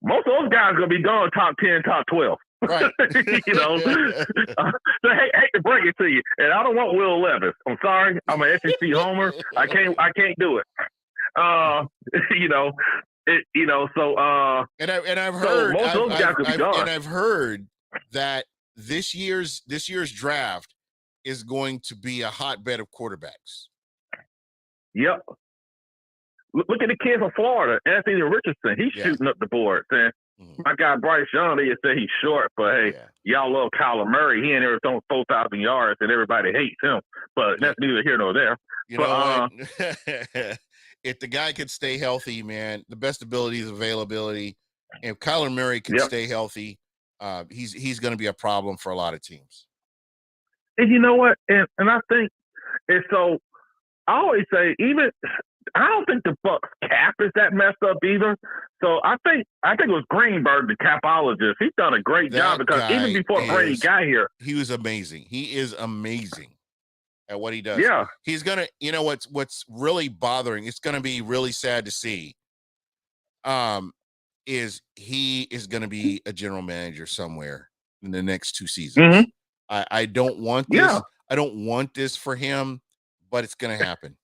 Most of those guys are going to be gone top 10, top 12. Right. So I hate to break it to you. And I don't want Will Levis. I'm sorry. I'm an SEC homer. I can't do it. And I've heard most of those guys could be gone. And I've heard that this year's draft is going to be a hotbed of quarterbacks. Yep. Look at the kid from Florida, Anthony Richardson. He's shooting up the board. And my guy Bryce Young, they say he's short, but hey, y'all love Kyler Murray. He ain't ever thrown 4,000 yards, and everybody hates him. But that's neither here nor there. Know what? If the guy could stay healthy, man, the best ability is availability. If Kyler Murray can stay healthy, he's going to be a problem for a lot of teams. And you know what? And I think, and so I always say, I don't think the Bucs cap is that messed up either. So I think it was Greenberg, the capologist. He's done a great job, because even before Brady got here, he was amazing. He is amazing at what he does. Yeah. He's gonna, what's really bothering, it's gonna be really sad to see. Is he is gonna be a general manager somewhere in the next 2 seasons. I don't want this. Yeah. I don't want this for him, but it's gonna happen.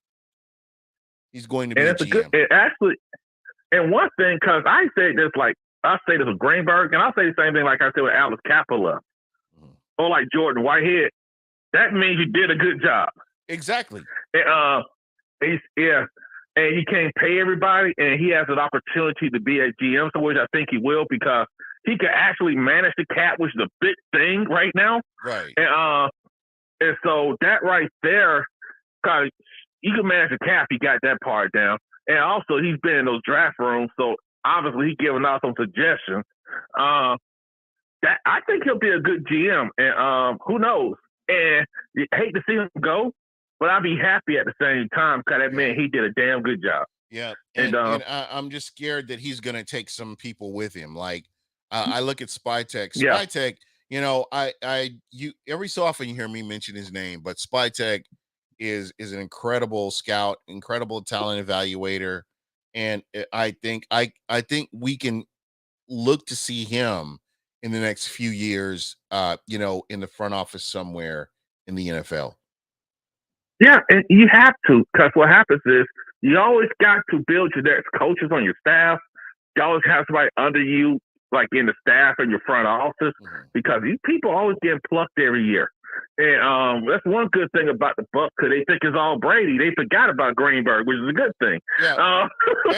He's going to be and a it's GM. And one thing, because I say this with Greenberg, and I say the same thing like I said with Alex Capella, or like Jordan Whitehead. That means you did a good job. Exactly. And he can't pay everybody, and he has an opportunity to be a GM, so which I think he will, because he can actually manage the cap, which is a big thing right now. Right. And so that right there, because you can manage the cap, he got that part down. And also, he's been in those draft rooms, so obviously he's giving out some suggestions. That I think he'll be a good GM, and who knows? And you hate to see him go, but I'd be happy at the same time, because that meant he did a damn good job. Yeah, and I'm just scared that he's going to take some people with him. Like I look at Spytek. Spytek, you every so often you hear me mention his name, but Spytek is an incredible scout, incredible talent evaluator, and I think we can look to see him in the next few years, in the front office somewhere in the NFL. Yeah, and you have to, because what happens is you always got to build your next coaches on your staff. You always have somebody under you like in the staff and your front office, because these people always getting plucked every year. And that's one good thing about the Bucs, because they think it's all Brady. They forgot about Greenberg, which is a good thing. Yeah.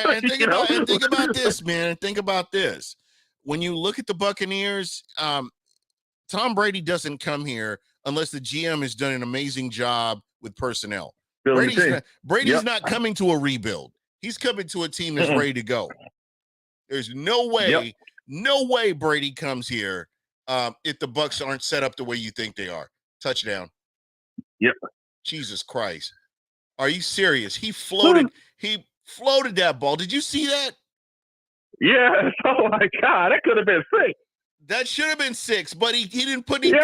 And think about this, man. Think about this. When you look at the Buccaneers, Tom Brady doesn't come here unless the GM has done an amazing job with personnel. Brady's not coming to a rebuild. He's coming to a team that's ready to go. There's no way Brady comes here if the Bucs aren't set up the way you think they are. Touchdown. Yep. Jesus Christ. Are you serious? He floated that ball. Did you see that? Yes. Oh my God. That could have been 6. That should have been 6, but he didn't put it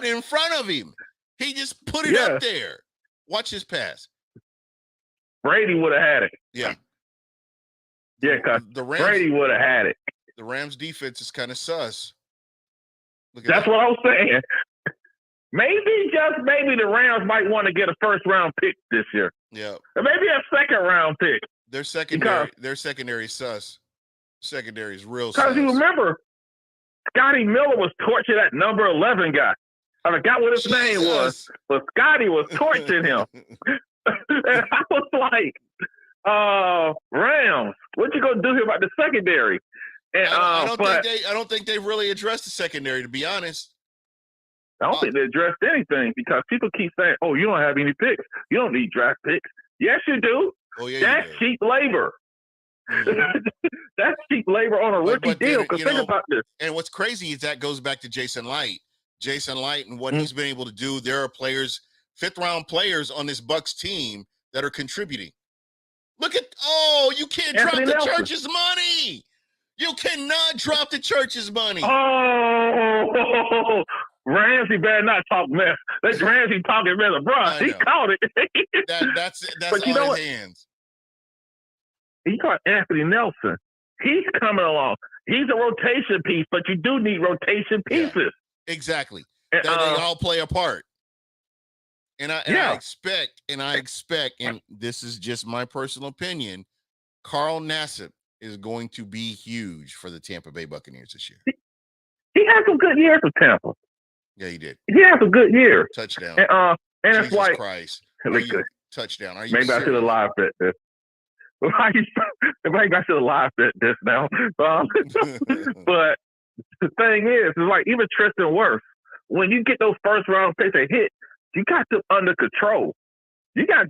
in front of him. He just put it up there. Watch his pass. Brady would have had it. Yeah. Yeah, because Brady would have had it. The Rams defense is kind of sus. That's what I was saying. Maybe the Rams might want to get a first-round pick this year. Yeah. Or maybe a second-round pick. Their secondary sus. Secondary is real sus. Because you remember, Scotty Miller was torching that number 11 guy. I forgot what his name was, but Scotty was torching him. And I was like, Rams, what you gonna do here about the secondary? And I don't think they really addressed the secondary, to be honest. I don't think they addressed anything, because people keep saying, "Oh, you don't have any picks. You don't need draft picks." Yes, you do. Oh, yeah, that's cheap labor. That's cheap labor on a rookie deal. Because think about this. And what's crazy is that goes back to Jason Light. Jason Light and what he's been able to do. There are players, 5th-round players on this Bucs team that are contributing. Look at, you can't drop the church's money. You cannot drop the church's money. Oh, Ramsey better not talk mess. Let Ramsey talking mess. Bro, he caught it. That's on his hands. He caught Anthony Nelson. He's coming along. He's a rotation piece, but you do need rotation pieces. Yeah, exactly. They all play a part. And I expect, and this is just my personal opinion, Carl Nassib is going to be huge for the Tampa Bay Buccaneers this year. He had some good years with Tampa. Yeah, he did. He had some good years. Touchdown. And Jesus it's like, Christ. Touchdown. Are you maybe serious? I should have live bet this. Maybe I should have live bet this now. But the thing is, it's like even Tristan Wirfs, when you get those first round picks that hit, you got them under control. You got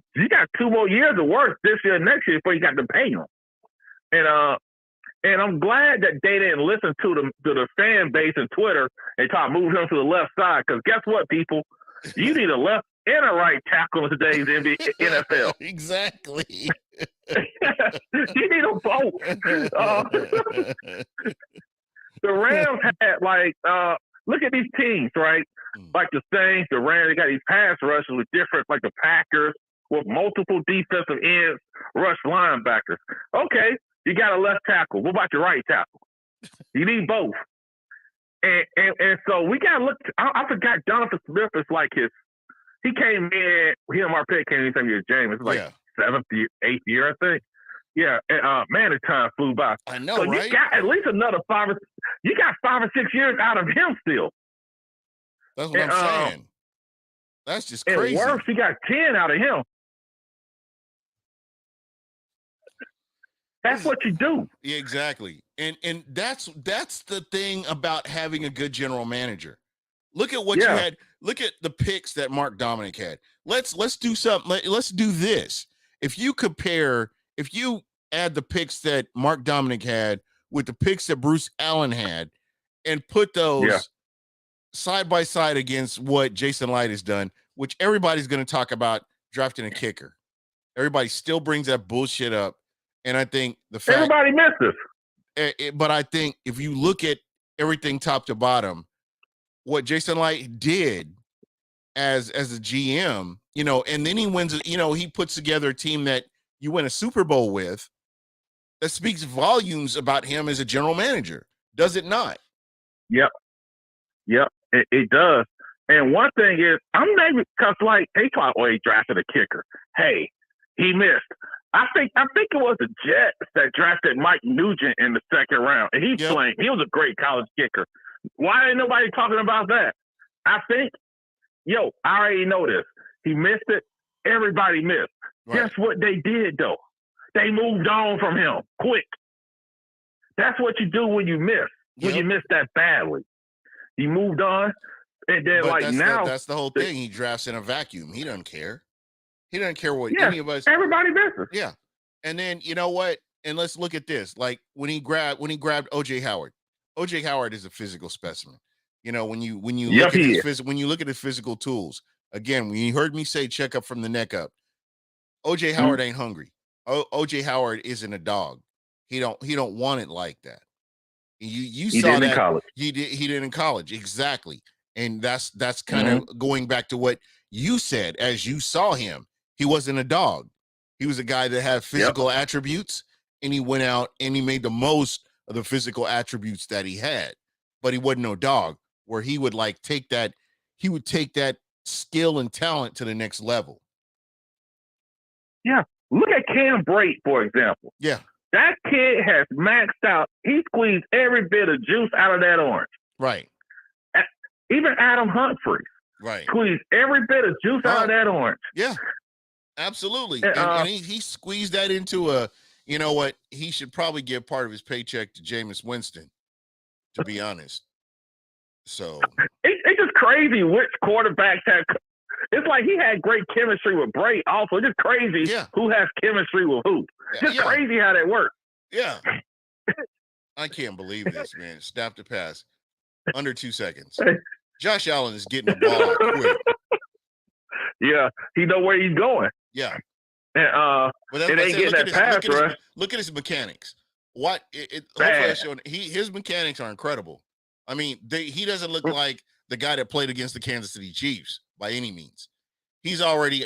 2 more years of work this year and next year before you got to pay them. And I'm glad that they didn't listen to the fan base and Twitter and try to move him to the left side. Because guess what, people? You need a left and a right tackle in today's NFL. Exactly. You need them both. The Rams had look at these teams, right? Like the Saints, the Rams, they got these pass rushers with different, like the Packers, with multiple defensive ends, rush linebackers. Okay, you got a left tackle. What about your right tackle? You need both. And so we got to look. I forgot Jonathan Smith is like he came in, he and Marpet came in the same year as James. It's like 7th year, 8th year, I think. Yeah, and man, the time flew by. I know, so right? You got at least another 5 or 6 years out of him still. That's what I'm saying. That's just crazy. And worse, he got 10 out of him. That's what you do. Yeah, exactly. And that's the thing about having a good general manager. Look at what you had. Look at the picks that Mark Dominic had. Let's do something. Let's do this. If you add the picks that Mark Dominic had with the picks that Bruce Allen had and put those side by side against what Jason Light has done, which everybody's going to talk about drafting a kicker. Everybody still brings that bullshit up. And I think everybody misses. But I think if you look at everything top to bottom, what Jason Light did as a GM, and then he wins, he puts together a team that you win a Super Bowl with, that speaks volumes about him as a general manager. Does it not? Yep, it does. And one thing is, I'm maybe because they thought, he drafted a kicker. Hey, he missed. I think it was the Jets that drafted Mike Nugent in the second round, and he's playing. He was a great college kicker. Why ain't nobody talking about that? I think, I already know this. He missed it. Everybody missed. Right. Guess what they did though? They moved on from him quick. That's what you do when you miss. When you miss that badly, he moved on, and then that's the whole thing. He drafts in a vacuum. He doesn't care. He doesn't care what any of us. Everybody misses. Yeah, and then you know what? And let's look at this. Like when he grabbed OJ Howard. OJ Howard is a physical specimen. You know, when you look at his physical tools. Again, when you heard me say check up from the neck up, OJ Howard ain't hungry. OJ Howard isn't a dog. He don't want it like that. You saw that in college. He did in college, exactly. And that's kind of going back to what you said. As you saw him, he wasn't a dog. He was a guy that had physical attributes, and he went out and he made the most of the physical attributes that he had. But he wasn't no dog, where he would take that skill and talent to the next level. Yeah. Look at Cam Brate, for example. Yeah. That kid has maxed out. He squeezed every bit of juice out of that orange. Right. Even Adam Humphries. Right. Squeezed every bit of juice out of that orange. Yeah. Absolutely. And he squeezed that into a, you know what, he should probably give part of his paycheck to Jameis Winston, to be honest. So it's just crazy which quarterbacks have. It's like he had great chemistry with Brate also. It's just crazy who has chemistry with who. Just crazy how that works. Yeah. I can't believe this, man. Snap the pass. Under 2 seconds. Josh Allen is getting the ball out quick. Yeah. He know where he's going. Yeah. And it ain't getting that pass rush. Look at his mechanics. His mechanics are incredible. I mean, he doesn't look like the guy that played against the Kansas City Chiefs by any means. He's already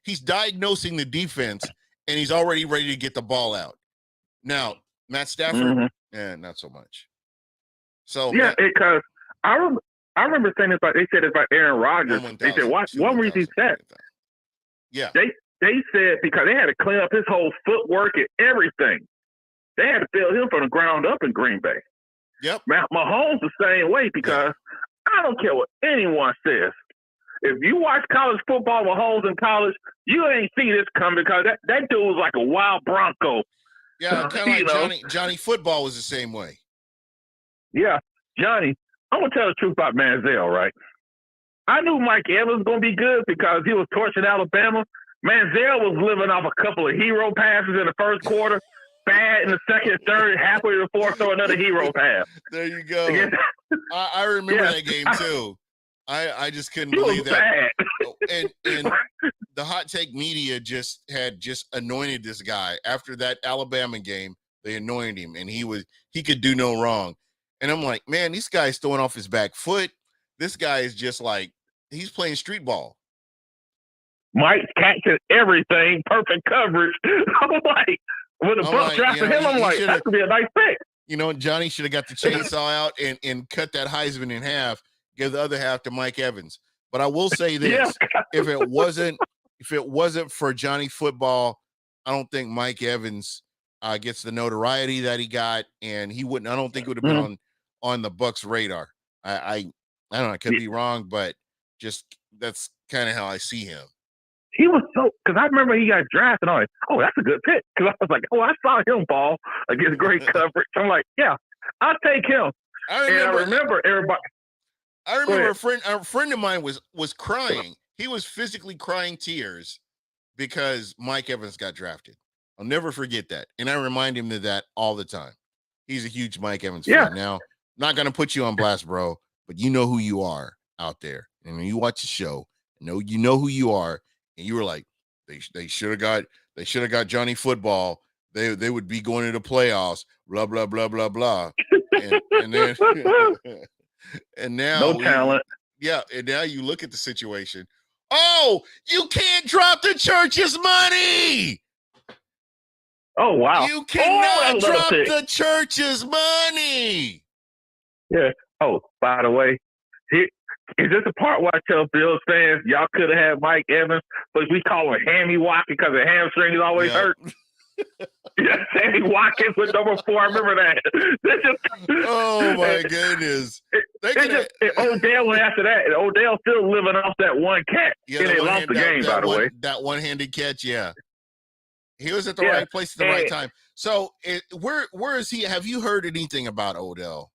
he's diagnosing the defense, and he's already ready to get the ball out. Now, Matt Stafford, not so much. So because I remember saying they said it's about Aaron Rodgers. They said one reason he said. Yeah. They said because they had to clean up his whole footwork and everything. They had to build him from the ground up in Green Bay. Yep. Mahomes the same way because I don't care what anyone says. If you watch college football, Mahomes in college, you ain't see this coming because that dude was like a wild Bronco. Yeah, kind of like Johnny Football was the same way. Yeah, Johnny. I'm gonna tell the truth about Manziel, right? I knew Mike Evans was gonna be good because he was torching Alabama. Manziel was living off a couple of hero passes in the first quarter, bad in the second, third, halfway to the fourth, throw another hero pass. There you go. I remember that game too. I just couldn't believe that. And the hot take media just anointed this guy after that Alabama game. They anointed him, and he could do no wrong. And I'm like, man, this guy's throwing off his back foot. This guy is just like he's playing street ball. Mike's catching everything, perfect coverage. I'm like, when the Bucs drafted him, I'm like, that could be a nice pick. You know, Johnny should have got the chainsaw out and cut that Heisman in half, give the other half to Mike Evans. But I will say this: if it wasn't for Johnny Football, I don't think Mike Evans gets the notoriety that he got, and he wouldn't. I don't think it would have been on the Bucs' radar. I don't know. I could be wrong, but just that's kind of how I see him. He was because I remember he got drafted. I'm like, oh, that's a good pick. Because I was like, oh, I saw him ball against great coverage. I'm like, yeah, I'll take him. I remember everybody. I remember a friend of mine was crying. He was physically crying tears because Mike Evans got drafted. I'll never forget that. And I remind him of that all the time. He's a huge Mike Evans fan. Now, not going to put you on blast, bro, but you know who you are out there. And when you watch the show, you know who you are. And you were like, they should have got Johnny Football. They would be going to the playoffs, blah, blah, blah, blah, blah. And then and now no talent. Yeah, and now you look at the situation. Oh, you can't drop the church's money. Oh, wow. You cannot drop the church's money. Yeah. Oh, by the way, is this the part where I tell Bills fans, y'all could have had Mike Evans, but we call him Hammy Walker because the hamstring is always hurt? Sammy Watkins with number 4. I remember that. Oh my goodness! Odell went after that, and Odell still living off that one catch. Yeah, and they lost the game, by the way. That one-handed catch, yeah. He was at the right place at the right time. So, where is he? Have you heard anything about Odell?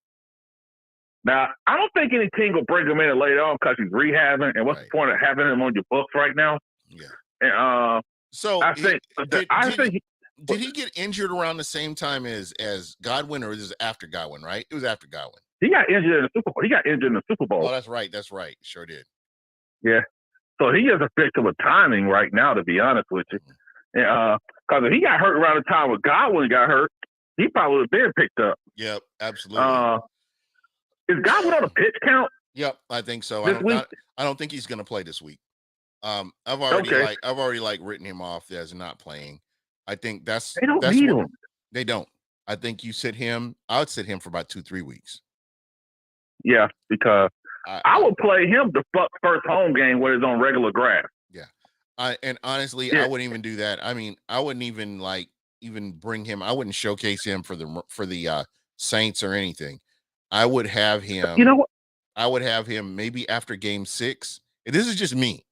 Now, I don't think any team will bring him in later on because he's rehabbing. And what's the point of having him on your books right now? Yeah. And so I think did he get injured around the same time as Godwin, or is it after Godwin? Right, it was after Godwin. He got injured in the Super Bowl. Oh, that's right. That's right. Sure did. Yeah. So he is a victim of timing right now, to be honest with you. Because if he got hurt around the time when Godwin got hurt, he probably would have been picked up. Yep, absolutely. Is Godwin on a pitch count? Yep, I think so. I don't think he's going to play this week. I've already written him off as not playing. I think they don't need him. They don't. I think you sit him. I would sit him for about 2-3 weeks. Yeah, because I would play him the first home game when it's on regular grass. Yeah, and honestly, I wouldn't even do that. I mean, I wouldn't even even bring him. I wouldn't showcase him for the Saints or anything. I would have him. You know what? I would have him maybe after game 6. And this is just me,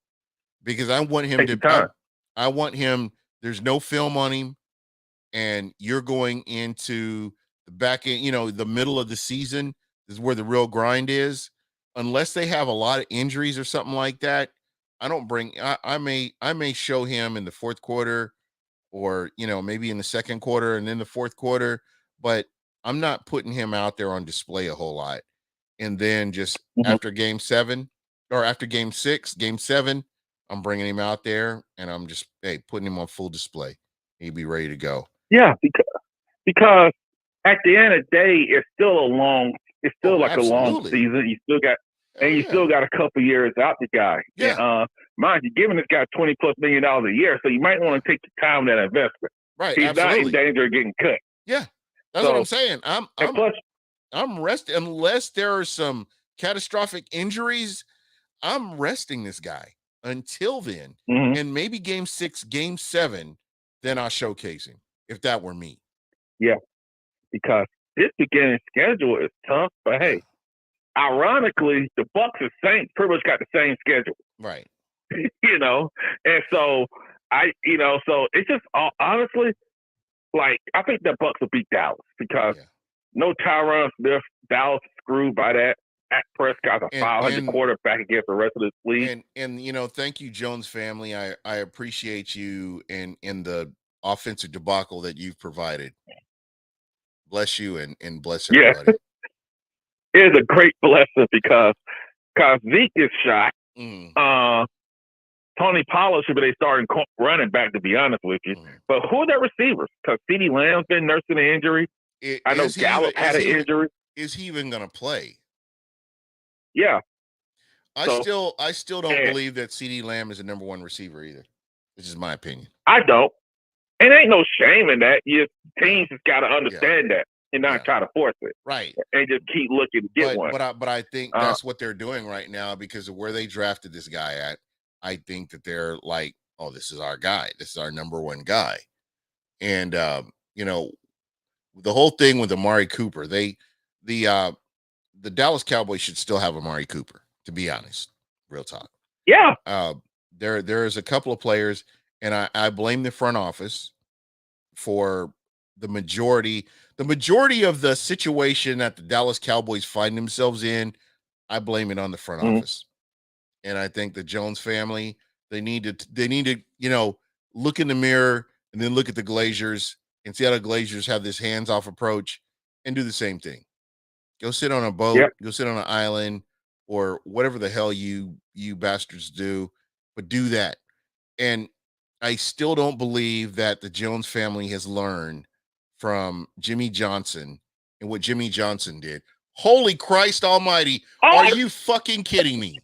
because I want him to. I want him. There's no film on him, and you're going into the back end. The middle of the season is where the real grind is. Unless they have a lot of injuries or something like that, I don't bring. I may show him in the fourth quarter, or maybe in the second quarter and then the fourth quarter, but I'm not putting him out there on display a whole lot. And then just after game 7 or after game 6, game 7, I'm bringing him out there and I'm just putting him on full display. He'd be ready to go. Yeah, because at the end of the day, it's still a long season. You still got still got a couple years out the guy. Yeah. Mind you, giving this guy $20+ million a year, so you might want to take the time with that investment. Right. He's not in danger of getting cut. Yeah. That's what I'm saying. I'm resting unless there are some catastrophic injuries. I'm resting this guy until then. And maybe game 6, game 7, then I'll showcase him if that were me. Yeah. Because this beginning schedule is tough, but hey, ironically, the Bucs and Saints pretty much got the same schedule. Right. And so so it's just honestly, I think the Bucs will beat Dallas because no Tyron Smith. Dallas is screwed by that. Dak Prescott's a 500 quarterback against the rest of the league. And thank you, Jones family. I appreciate you in the offensive debacle that you've provided. Bless you and bless everybody. It is a great blessing because Zeke is shot. Tony Pollard should be they starting running back, to be honest with you. But who are their receivers? Because CeeDee Lamb's been nursing an injury. I know Gallup had an injury. Is he even going to play? Yeah. I still don't believe that CeeDee Lamb is a number 1 receiver either. This is my opinion. I don't. And ain't no shame in that. Teams just got to understand that and not try to force it. Right. And just keep looking to get one. But I think that's what they're doing right now because of where they drafted this guy at. I think that they're like, oh, this is our guy. This is our number 1 guy. And, the whole thing with Amari Cooper, the Dallas Cowboys should still have Amari Cooper, to be honest. Real talk. Yeah. There's a couple of players, and I blame the front office for the majority of the situation that the Dallas Cowboys find themselves in. I blame it on the front office. And I think the Jones family, they need to, look in the mirror and then look at the Glazers and see how the Glazers have this hands-off approach and do the same thing. Go sit on a boat, go sit on an island, or whatever the hell you bastards do, but do that. And I still don't believe that the Jones family has learned from Jimmy Johnson and what Jimmy Johnson did. Holy Christ almighty. Are you fucking kidding me?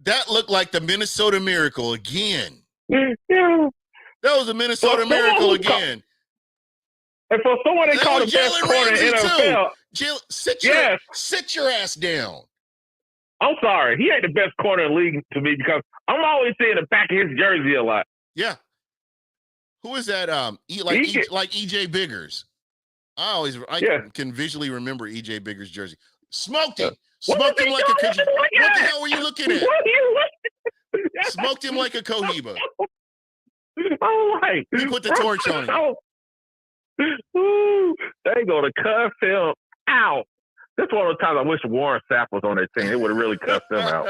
That looked like the Minnesota Miracle again. That was a Minnesota Miracle again. And for someone they call the best corner in the NFL. Sit your ass down. I'm sorry. He ain't the best corner in the league to me because I'm always seeing the back of his jersey a lot. Yeah. Who is that? Like EJ Biggers. I can visually remember EJ Biggers' jersey. Smoked him. Smoked him like a Cohiba. What the hell were you looking at? Smoked him like a Cohiba. Oh, like, he put the torch on him. Ooh, they gonna cuss him out. That's one of the times I wish Warren Sapp was on that team. It would have really cussed him out.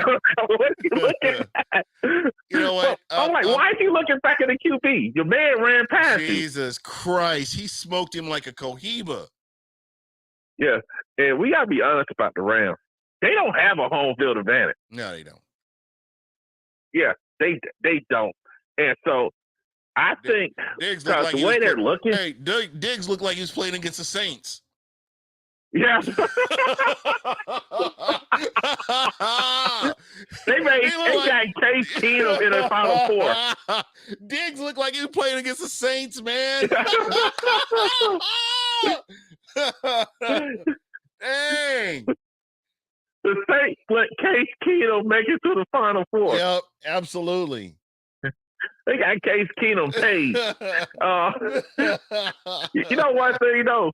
Look at that. You know what? I'm like, why is he looking back at the QB? Your man ran past him. Jesus Christ. He smoked him like a Cohiba. Yeah. And we got to be honest about the Rams. They don't have a home field advantage. No, they don't. Yeah, they don't. And so I think Diggs look like the way they're looking. Hey, Diggs looked like he was playing against the Saints. Yeah. they got Case Keenum in the Final Four. Diggs looked like he was playing against the Saints, man. Dang. The Saints let Case Keenum make it to the Final Four. Yep, absolutely. They got Case Keenum paid. You know one thing, though?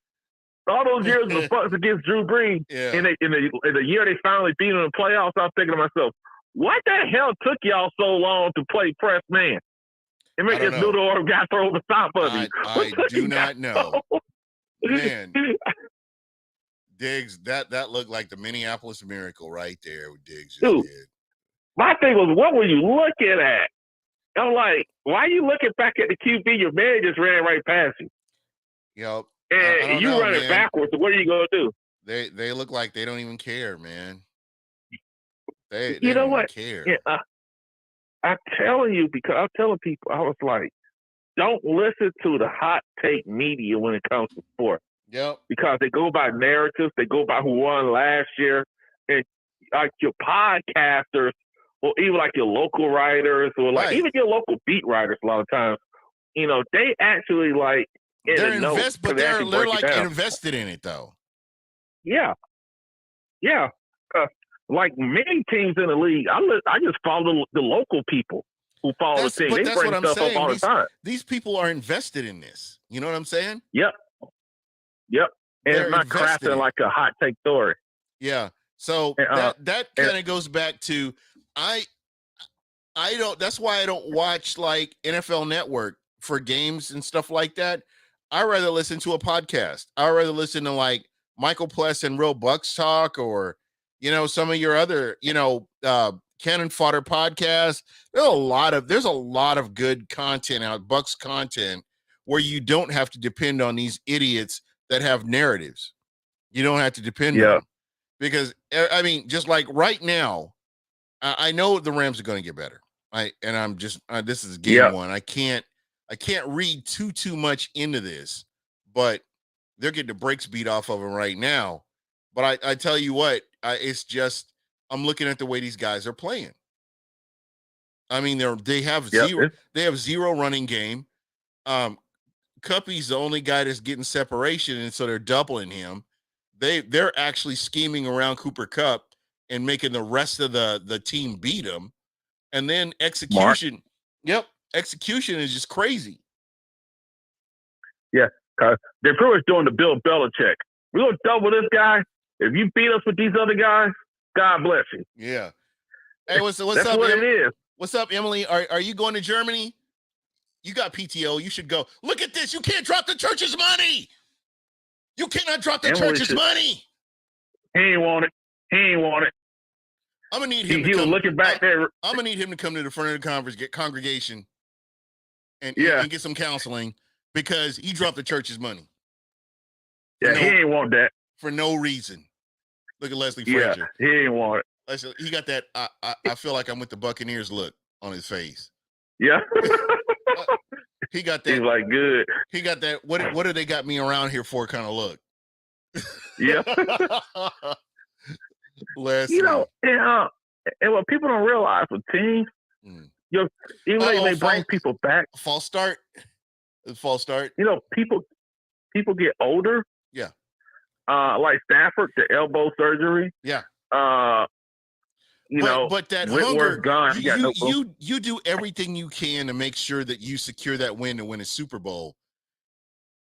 All those years the Bucs against Drew Brees, in the year they finally beat him in the playoffs, I was thinking to myself, what the hell took y'all so long to play press man? And make this little order guy throw the stop button. I do not know. Man. Diggs, that looked like the Minneapolis Miracle right there. Diggs just did. My thing was, what were you looking at? I'm like, why are you looking back at the QB? Your man just ran right past you. Yep. And you running backwards. What are you gonna do? They look like they don't even care, man. They you know don't what? Care. Yeah, I'm telling you, because I'm telling people, I was like, don't listen to the hot take media when it comes to sports. Yep. Because they go by narratives, they go by who won last year, and like your podcasters, or even like your local writers, or like even your local beat writers, a lot of times, they actually like. They're invested, but they're like invested in it though. Yeah. Like many teams in the league, I just follow the local people who follow the team. They bring stuff up all the time. These people are invested in this. You know what I'm saying? Yep. And it's not crafting like a hot take story. Yeah. So that kind of goes back to I don't. That's why I don't watch like NFL Network for games and stuff like that. I rather listen to a podcast. I rather listen to like Michael Pless and Real Bucks Talk, or some of your other Cannon Fodder podcasts. There's a lot of good content out, Bucks content, where you don't have to depend on these idiots that have narratives. You don't have to depend on them. Because I mean, just like right now, I know the Rams are going to get better. This is game one. I can't read too much into this, but they're getting the brakes beat off of them right now. But I tell you what, it's just I'm looking at the way these guys are playing. I mean, they have zero running game. Cuppy's the only guy that's getting separation, and so they're doubling him. They're actually scheming around Cooper Kupp and making the rest of the team beat him. And then execution. Yep. Execution is just crazy. Yeah. They're pretty much doing the Bill Belichick. We're going to double this guy. If you beat us with these other guys, God bless you. Yeah. Hey, what's That's up, what it is. What's up, Emily? Are you going to Germany? You got PTO. You should go. Look at this. You can't drop the church's money. You cannot drop the church's money. He ain't want it. I'm gonna need him. He was looking back there. I'm gonna need him to come to the front of the congregation and get some counseling, because he dropped the church's money. Yeah, he ain't want that for no reason. Look at Leslie Frazier. Yeah, he ain't want it. He got that. I feel like I'm with the Buccaneers look on his face. Yeah. He got that. He's like, good. He got that. What do they got me around here for? Kind of look. Yeah. And what people don't realize with teams, even though they bring people back. False start. People get older. Yeah. Like Stafford, the elbow surgery. Yeah. but that Whitworth hunger, gone. He got no you do everything you can to make sure that you secure that win to win a Super Bowl.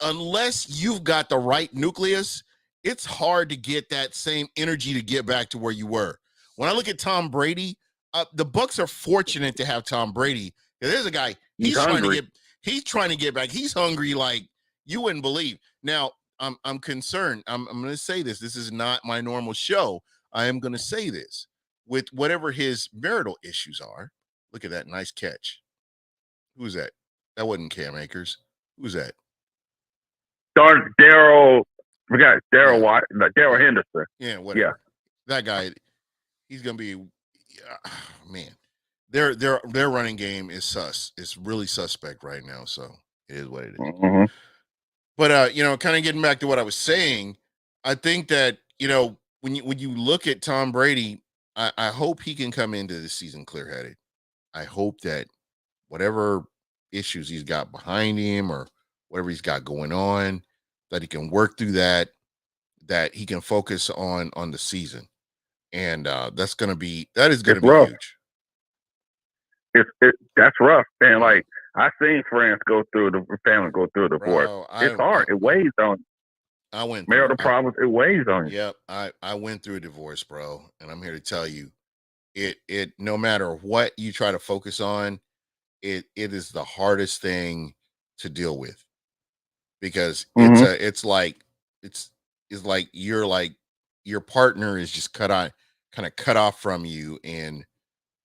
Unless you've got the right nucleus, it's hard to get that same energy to get back to where you were. When I look at Tom Brady, the Bucs are fortunate to have Tom Brady. There's a guy, he's trying to get back. He's hungry like you wouldn't believe. Now, I'm concerned. I'm going to say this. This is not my normal show. I am going to say this. With whatever his marital issues are, look at that nice catch. Who's that? That wasn't Cam Akers. Who's that? Daryl. We got Daryl Watt, Daryl Henderson. Yeah, whatever. Yeah. That guy, he's gonna be. Man, their running game is sus. It's really suspect right now. So it is what it is. Mm-hmm. But kind of getting back to what I was saying, I think that when you look at Tom Brady, I hope he can come into this season clear-headed. I hope that whatever issues he's got behind him or whatever he's got going on, that he can work through that he can focus on the season. And that is going to be huge. That's rough. And like, I've seen friends family go through a divorce. Bro, it's hard. It weighs on you. Marital problems, it weighs on you. Yep. I went through a divorce, bro. And I'm here to tell you, it no matter what you try to focus on, it is the hardest thing to deal with, because it's like your partner is just kind of cut off from you and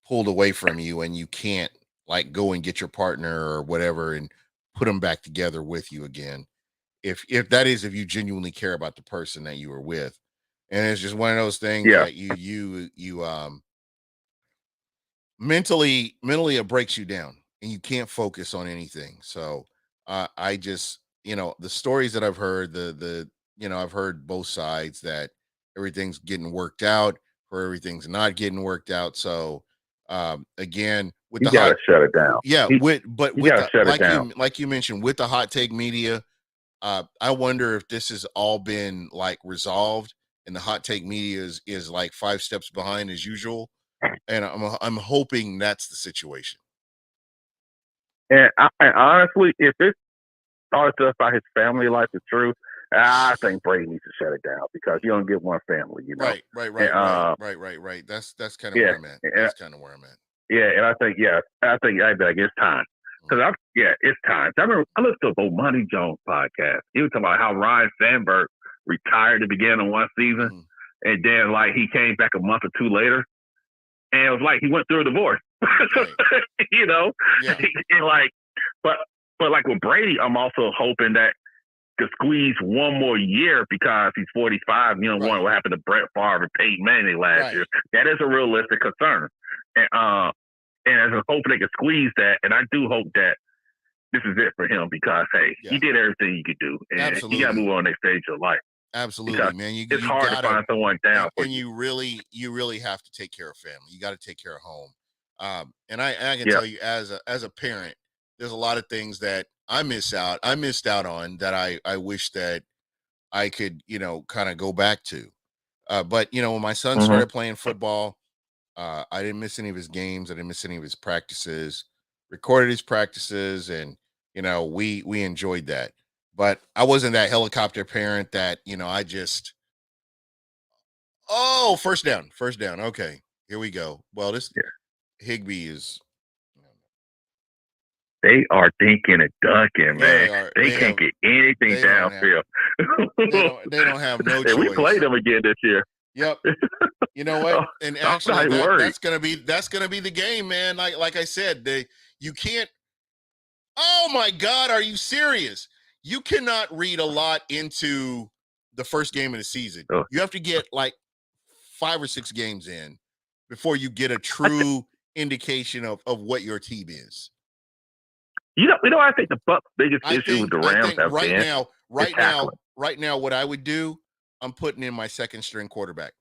pulled away from you, and you can't like go and get your partner or whatever and put them back together with you again. If you genuinely care about the person that you were with. And it's just one of those things that you mentally it breaks you down and you can't focus on anything. So I just, the stories that I've heard, I've heard both sides, that everything's getting worked out or everything's not getting worked out. So again, with you gotta shut it down. Yeah, like you mentioned, with the hot take media, I wonder if this has all been like resolved, and the hot take media is like 5 steps behind as usual. And I'm hoping that's the situation. And honestly, if it's all stuff about his family life is true, I think Brady needs to shut it down, because you don't get one family, Right. Right. That's kind of where I'm at. That's kind of where I'm at. Yeah, and I think it's time. Because it's time. I remember I listened to a Monty Jones podcast. He was talking about how Ryan Sandberg retired to begin on one season, and then like he came back a month or two later, and it was like he went through a divorce. Right. Yeah. And like, but like with Brady, I'm also hoping that to squeeze one more year, because he's 45. You don't want what happened to Brett Favre and Peyton Manning last year. That is a realistic concern, and as a hope they can squeeze that. And I do hope that this is it for him, because he did everything he could do, and he got to move on the next stage of life. Absolutely, because man. It's hard to find someone down, and you really have to take care of family. You got to take care of home. And I can tell you, as a parent, there's a lot of things that I missed out on that I wish that I could, kind of go back to. But when my son started playing football, I didn't miss any of his games. I didn't miss any of his practices. Recorded his practices, and we enjoyed that. But I wasn't that helicopter parent that I just first down. Okay, here we go. Well, this Higbee is. They are thinking and dunking, man. They can't get anything downfield. They don't have no choice. We played them again this year. Yep. You know what? And actually, that's gonna be the game, man. Like I said, you can't. Oh my God, are you serious? You cannot read a lot into the first game of the season. Oh. You have to get like 5 or 6 games in before you get a true indication of what your team is. I think the Bucs' biggest issue with the Rams have been right now, what I would do, I'm putting in my second string quarterback.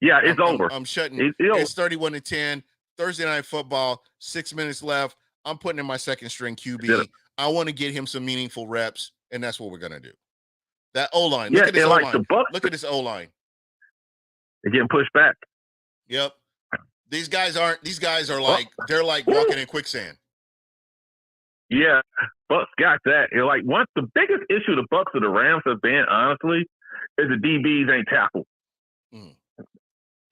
Yeah, it's over. I'm shutting. It's 31-10. Thursday Night Football. 6 minutes left. I'm putting in my second string QB. Yeah. I want to get him some meaningful reps, and that's what we're gonna do. That O-line. Look at this O-line. Look at this O-line. They're getting pushed back. Yep. These guys are like, they're like walking in quicksand. Yeah, Bucks got that. You're like, what's the biggest issue the Bucks or the Rams have been, honestly, is the DBs ain't tackled.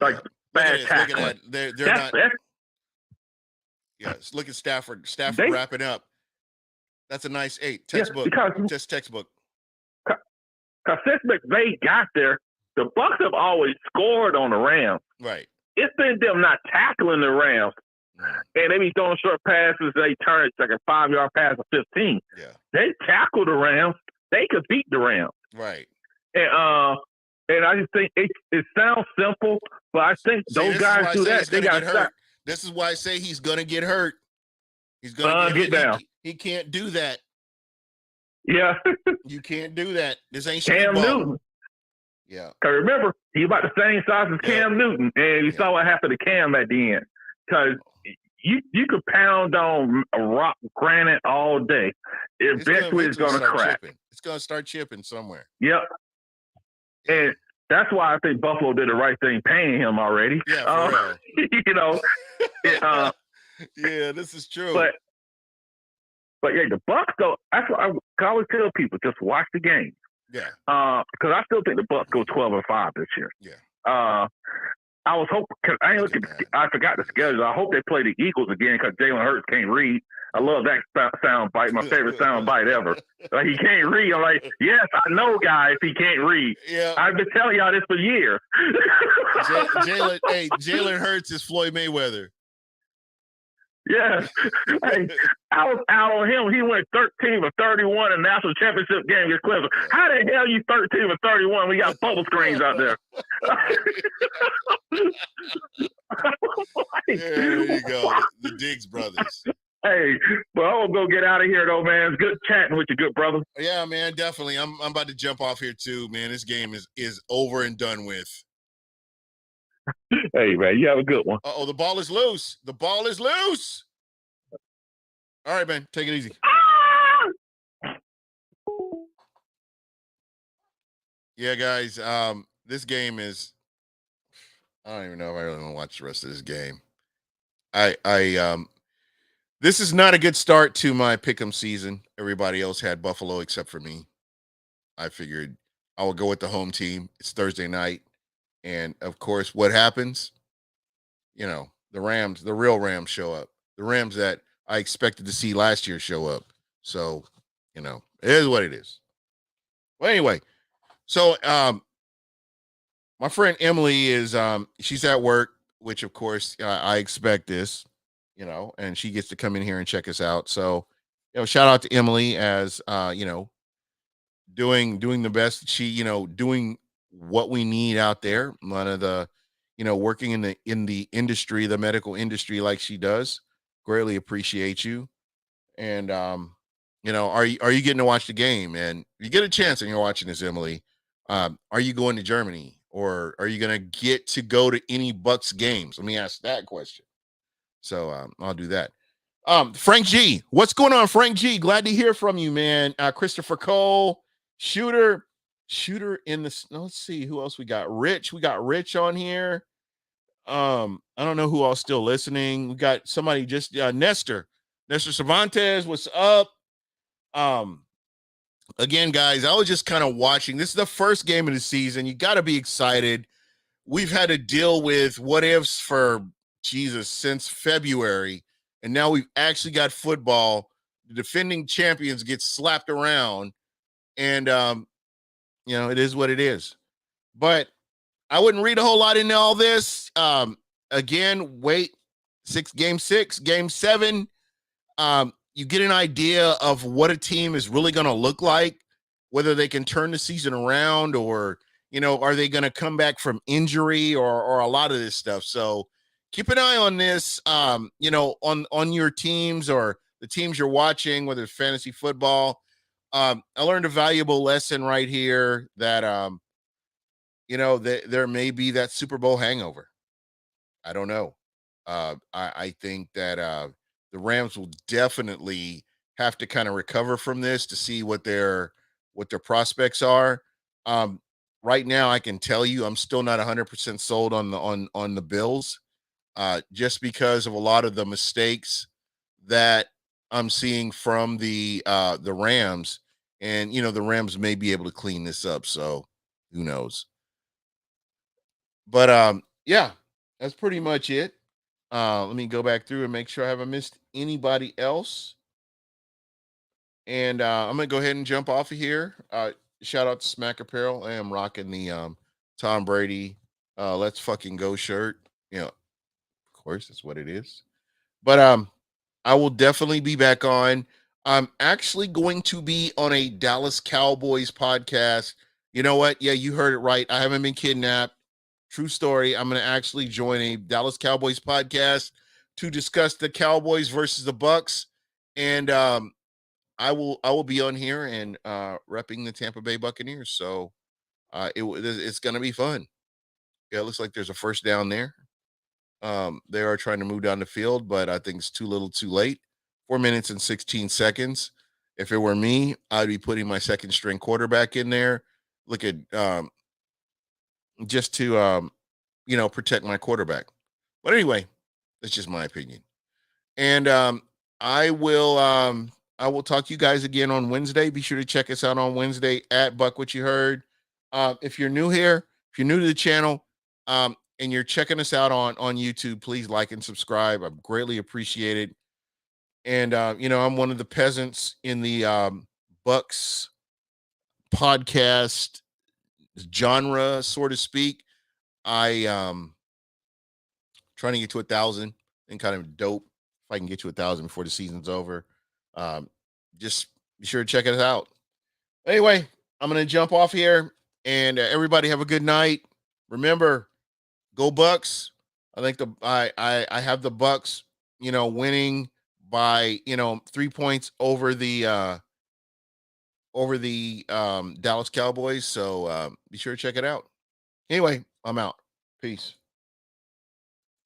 Like, bad tackling. Look at that. They're not. Yes, look at Stafford. Stafford wrapping up. That's a nice 8. Textbook. Just textbook. Because since McVay got there, the Bucks have always scored on the Rams. Right. It's been them not tackling the Rams. And they be throwing short passes. They turn it like a 5-yard pass of 15. Yeah. They tackle the Rams. They could beat the Rams. Right. And I just think it sounds simple, but I think those guys do that. They got hurt. This is why I say he's gonna get hurt. He's gonna get down. He can't do that. Yeah. You can't do that. This ain't Cam Newton. Yeah. Because remember, he's about the same size as Cam Newton, and you saw what happened to Cam at the end. Because you could pound on a rock granite all day. Eventually it's going to crack. Chipping. It's going to start chipping somewhere. Yep. And that's why I think Buffalo did the right thing paying him already. Yeah, you know. Yeah, this is true. But yeah, the Bucks though. That's what I always tell people: just watch the game. Yeah. Because I still think the Bucks go 12-5 this year. Yeah. I was hoping, because I forgot the schedule. I hope they play the Eagles again because Jalen Hurts can't read. I love that sound bite, my favorite sound bite ever. Like, he can't read. I'm like, yes, I know, guys, he can't read. Yeah. I've been telling y'all this for years. Jalen Hurts is Floyd Mayweather. Yeah. Hey, I was out on him. He went 13 for 31 in national championship game against Cleveland. How the hell you 13 for 31 when you got bubble screens out there? There you go. The Diggs brothers. Hey, but I'm gonna go get out of here though, man. It's good chatting with you, good brother. Yeah, man, definitely. I'm about to jump off here too, man. This game is over and done with. Hey, man, you have a good one. Uh-oh, the ball is loose. The ball is loose. All right, man, take it easy. Yeah, guys, this game is, I don't even know if I really want to watch the rest of this game. This is not a good start to my pick'em season. Everybody else had Buffalo except for me. I figured I would go with the home team. It's Thursday night. And of course, what happens? You know, the Rams, the real Rams show up. The Rams that I expected to see last year show up. So, you know, it is what it is. Well, anyway, so my friend Emily is she's at work, which of course I expect this, you know, and she gets to come in here and check us out. So, you know, shout out to Emily as you know, doing the best. She, you know, doing what we need out there. One of the, you know, working in the industry, the medical industry, like she does. Greatly appreciate you. And you know, are you getting to watch the game? And if you get a chance and you're watching this, Emily, are you going to Germany, or are you going to get to go to any Bucks games? Let me ask that question. So I'll do that. Frank G, what's going on, Frank G? Glad to hear from you, man. Christopher Cole, shooter in the, let's see who else we got. We got Rich on here. I don't know who else still listening. We got somebody just Nestor Cervantes, what's up? Again, guys, I was just kind of watching. This is the first game of the season. You got to be excited. We've had to deal with what ifs for Jesus since February, and now we've actually got football. The defending champions get slapped around, and you know, it is what it is. But I wouldn't read a whole lot into all this. Again, wait, game 6, game 7. You get an idea of what a team is really going to look like, whether they can turn the season around, or, you know, are they going to come back from injury, or a lot of this stuff. So keep an eye on this, you know, on your teams or the teams you're watching, whether it's fantasy football. I learned a valuable lesson right here that, you know, there may be that Super Bowl hangover. I don't know. I think that the Rams will definitely have to kind of recover from this to see what their prospects are. right now I can tell you I'm still not 100% sold on the Bills, just because of a lot of the mistakes that I'm seeing from the Rams, and the Rams may be able to clean this up. So who knows? But yeah, that's pretty much it. Let me go back through and make sure I haven't missed anybody else. And I'm gonna go ahead and jump off of here. Shout out to Smack Apparel. I am rocking the Tom Brady "Let's Fucking Go" shirt. Of course, that's what it is. But I will definitely be back on. I'm actually going to be on a Dallas Cowboys podcast. You know what? Yeah, you heard it right. I haven't been kidnapped. True story. I'm going to actually join a Dallas Cowboys podcast to discuss the Cowboys versus the Bucks, and I will be on here and repping the Tampa Bay Buccaneers. So it's going to be fun. Yeah, it looks like there's a first down there. They are trying to move down the field, but I think it's too little too late. 4 minutes and 16 seconds. If it were me, I'd be putting my second string quarterback in there. Look at just to protect my quarterback. But anyway, that's just my opinion. And I will talk to you guys again on Wednesday. Be sure to check us out on Wednesday at Buc What You Heard. If you're new here, if you're new to the channel, and you're checking us out on YouTube, please like and subscribe. I greatly appreciate it. And I'm one of the peasants in the Bucks podcast genre, so to speak. I trying to get to 1,000 and kind of dope if I can get to 1,000 before the season's over. Um, just be sure to check it out. Anyway, I'm gonna jump off here, and everybody have a good night. Remember, go Bucks. I think I have the Bucks, winning by 3 points over the Dallas Cowboys. So be sure to check it out. Anyway, I'm out. Peace.